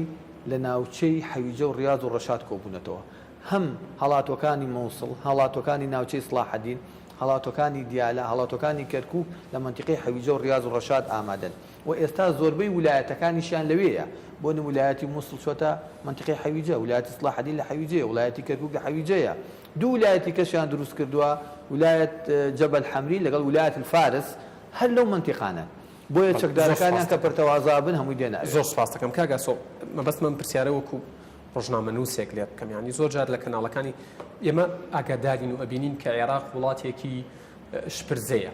لە ناوچەی حەویجە و ڕیاض و ڕەشاد کۆبوونەتەوە هەم هەڵاتۆکانی مۆسڵ هەڵاتۆکانی ناوچەی سڵاحەدین هەڵاتۆکانی دیالە هەڵاتۆکانی کەرکووک لە منتیقی حەویجە و ڕیاض و ڕەشاد ئامادەن و ئێستا زۆربەی ویلایەتەکانیشیان لەوەیە بۆ ویلایەتی مووسڵ چۆتە منتیقی حەویجە ویلایەتی سڵاحەدین لە حەویجەیە ویلایەتی کەرکووک لە حەویجەیە دوو ویلایەتی کەشیان دروست کردووە ویلایەت جەبەل حەمری لەگەڵ ویلایەت الفارس هەر لەو منتیقانە بۆیە چەکدارەکانیان کە پرتەوازابن هەمووی دێنە زۆر سپاس دەکەم کاگا سۆ مەبەست من پرسیارە وەکو ڕۆژنامەنووسێک لێ بکەم ینی زۆر جار لە کەناڵەکانی ئێمە ئاگادارین و ئەبینین کە عێراق وڵاتێکی شپرزەیە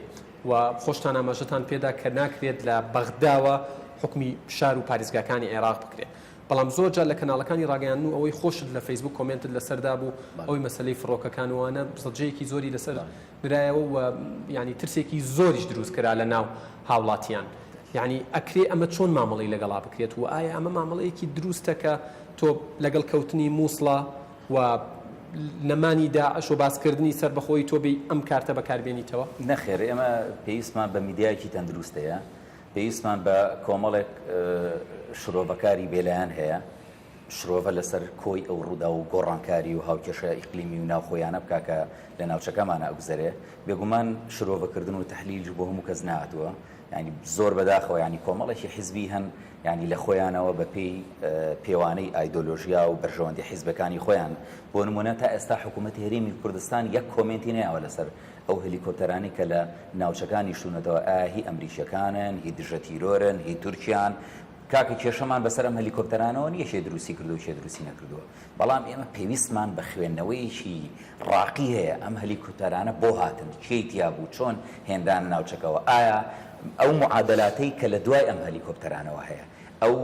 و خۆشتان ئاماژەتان پێدا کە ناکرێت لە بەغداوە حکمی شار و پارێزگاکانی عێراق بکرێت بەڵام زۆر جار لە کەناڵەکانی ڕاگەیان و ئەوەی خۆشت لە فەیسبوک کۆمنتت لەسەردا بوو ئەوەی مەسلەی فڕۆکەکانوانە بزەجەیەکی زۆری لەسەر درایەوە و ینی ترسێکی زۆریش دروست کرا لە ناو هاوڵاتیان یعنی ئەکرێ ئەمە چۆن مامەڵی لەگەڵا بکرێت و ئایا ئەمە مامەڵەیەکی دروستە کە تۆ لەگەڵ کەوتنی مووسڵە و نەمانی داعش و باسکردنی سەر بەخۆی تۆ بێ ئەم کارتە بەکاربێنیتەوە نەخێر ئێمە پێویستمان بە میدیایەکی تەندروستەیە پێویستمان بە کۆمەڵێک شرۆڤەکاری بێلایەن هەیە شرۆڤە لەسەر کۆی ئەو ڕوودا و گۆڕانکاری و هاوکێشە ئیقلیمی و ناوخۆیانە بکاکە لە ناوچەکەمانە ئەگوزەرێ بێگومان شرۆڤەکردن و تەحلیل بۆ هەموو کەس نهاتووە ینی زۆر بەداخەوە ینی کۆمەڵێکی حیزبی هەن ینی لە خۆیانەوە بە پێی پێوانەی ئایدۆلۆژیا و بەرژەوەندی حیزبەکانی خۆیان بۆ نمونە تا ئێستا حکوومەتی هەرێمی کوردستان یەک کۆمنتی نەیەوە لەسەر ئەو هەلیکۆپتەرانی کە لە ناوچەکانی شوونەتەوە هی ئەمریکیەکانن هی دژە تیرۆرن هی تورکیان کاکە کێشەمان بەسەر ئەم هەلیکۆپتەرانەوە نیە شێ دروستی کردو و شێ دروستی نەکردووە بەڵام ئێمە پێویستمان بە خوێندنەوەیکی ڕاقی هەیە ئەم هەلیکۆپتەرانە بۆ هاتن کێیتیا بوو چۆن هێندان ناوچەکەەوە ئایا ئەو معادلاتەی کە لە دوای ئەم هەلیکۆپتەرانەوە هەیە ئەو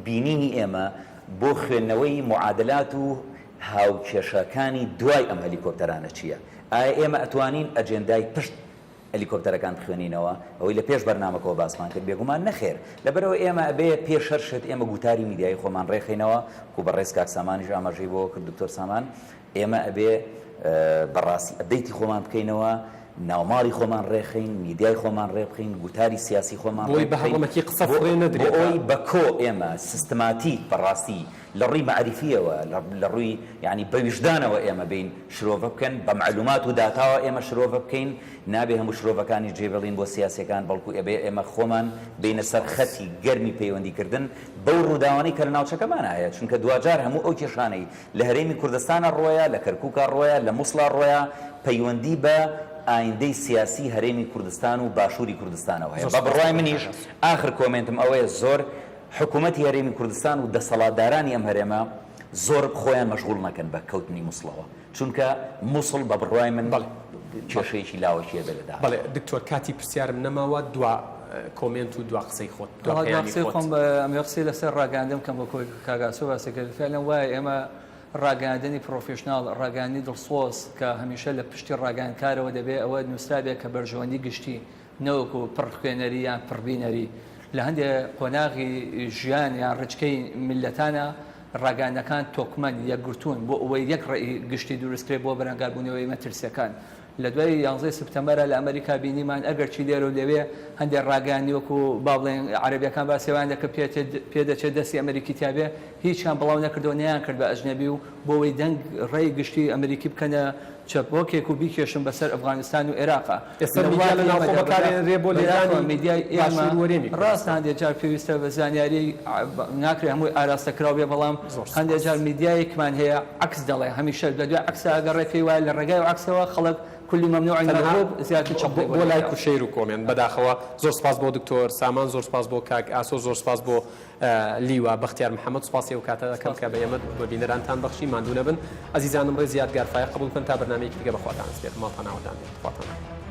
بینینی ئێمە بۆ خوێندنەوەی معادلات و هاوکێشەکانی دوای ئەم هەلیکۆپتەرانە چییە؟ ئایا ئێمە ئەتوانین ئەجێندای پشت هەلیکۆپتەرەکان بخوێنینەوە ئەوەی لە پێش بەرنامەکەەوە باسمان کرد بێگومان نەخێر لەبەرەوە ئێمە ئەبێ پێش هەر شت ئێمە گوتاری میدیای خۆمان ڕێخینەوە و بە ڕێز کاک سامانیش ئاماژەی بۆ کرد دکتۆر سامان ئێمە ئەبێ بەڕاستی ئەبدەیتی خۆمان بکەینەوە ناوماڵی خۆمان ڕێخین میدیای خۆمان ڕێبخین گوتاری سیاسی خۆمان بۆی بە هەڵەمەکی قسە فڕێ نەدرێت ئەوی بە کۆ ئێمە سیستماتیک بەڕاستی لە ڕووی مەعریفیەوە لە ڕووی ینی بەویژدانەوە ئێمە بین شرۆڤە بکەن بە معلومات و داتاوە ئێمە شرۆڤە بکەین نابێ هەموو شرۆڤەکانی جێبەڵین بۆ سیاسەکان بەڵکو ئەبێ ئێمە خۆمان بینە سەر خەتی گەرمی پەیوەندیکردن بەو ڕووداوانەی کە لە ناوچەکەمان هەیە چونکە دوجار هەموو ئەو کێشانەی لە هەرێمی کوردستانە ڕۆیە لە کەرکووکە ڕۆیە لە مووسڵا ڕۆیە پەیوەندی بە ئایندەی سیاسی هەرێمی کوردستان و باشووری کوردستانەوە هەیە بە بڕای منیش ئاخر کۆمنتم ئەوەیە زۆر حکوومەتی هەرێمی کوردستان و دەسەڵاتدارانی ئەم هەرێمە زۆر خۆیان مەشغوڵ نەکەن بە کەوتنی مووسڵەوە چونکە مووسڵ بە بڕای من کێشەیەکی لاوەشیە بێدەدا بەڵێ دکتۆر کاتی پرسیارم نەماوە دوا کۆمنت و دوا قسەی خۆت خۆم ئەمێ قسەی لەسەر ڕاگەاندەم کەم بۆ کۆی کاگاسۆ باسەکرد فعلەن وایە ئێمە ڕاگەاندنی پرۆفێشناڵ ڕاگەاندنی دڵسۆز کە هەمیشە لە پشتی ڕاگەاندکارەوە دەبێت ئەوە نووسرابێت کە بەرژەوەندی گشتی نەوەکو پڕخوێنەری یان پڕبینەری لە هەندێک قۆناغی ژیان یان ڕچکەی میلەتانە ڕاگەاندەکان تۆکمەن یەکگرتوون بۆ ئەوەی یەک ڕێی گشتی دروستکرێت بۆ بەرەنگاربوونەوەی مەترسیەکان لە دوای 11 سپتەمبەرە لە ئەمریکا بینیمان ئەگەر چی لێرە و لەوێ هەندێک ڕاگەاندنی وەکو با بڵێن عەرەبیەکان باسیێوان دەکە پێدەچێت دەستی ئەمریکی تابێ هیچیان بڵاو نەکردەوە نەیان کرد بە ئەژنەبی و بۆ ئەوەی دەنگ ڕێی گشتی ئەمریکی بکەنە چەپۆکێک و بیکێشن بەسەر ئەفغانستان و عێراقا ڕاست هەندێک جار پێویستە بە زانیاری ناکرێت هەمووی ئاراستەکراو بێ بەڵام هەندێک جار میدیایەکمان هەیە عکس دەڵێ هەمیشە بەدوێ عکسە ئەگەڕێ پێی وایە لە ڕێگای و عکسەوە خەڵک كل ممنوع المحبوب زیاتر چاپ بۆ لایک و شیر و کۆمنت بەداخەوە زۆر سپاس بۆ دکتۆر سامان زۆر سپاس بۆ کاک ئاسۆ زۆر سپاس بۆ لیوە بەختیار محەممەد سپاسی و کاتە دەکەم کە بە ئێمە بە بینەرانتان بەخشی ماندوو نەبن ئەزیزانم ڕێ زیاد گارفای قبول بکەن تا بەرنامەیەکی دیگە بەخواتان سپێت ماڵتان ناوەدان بێت خواتان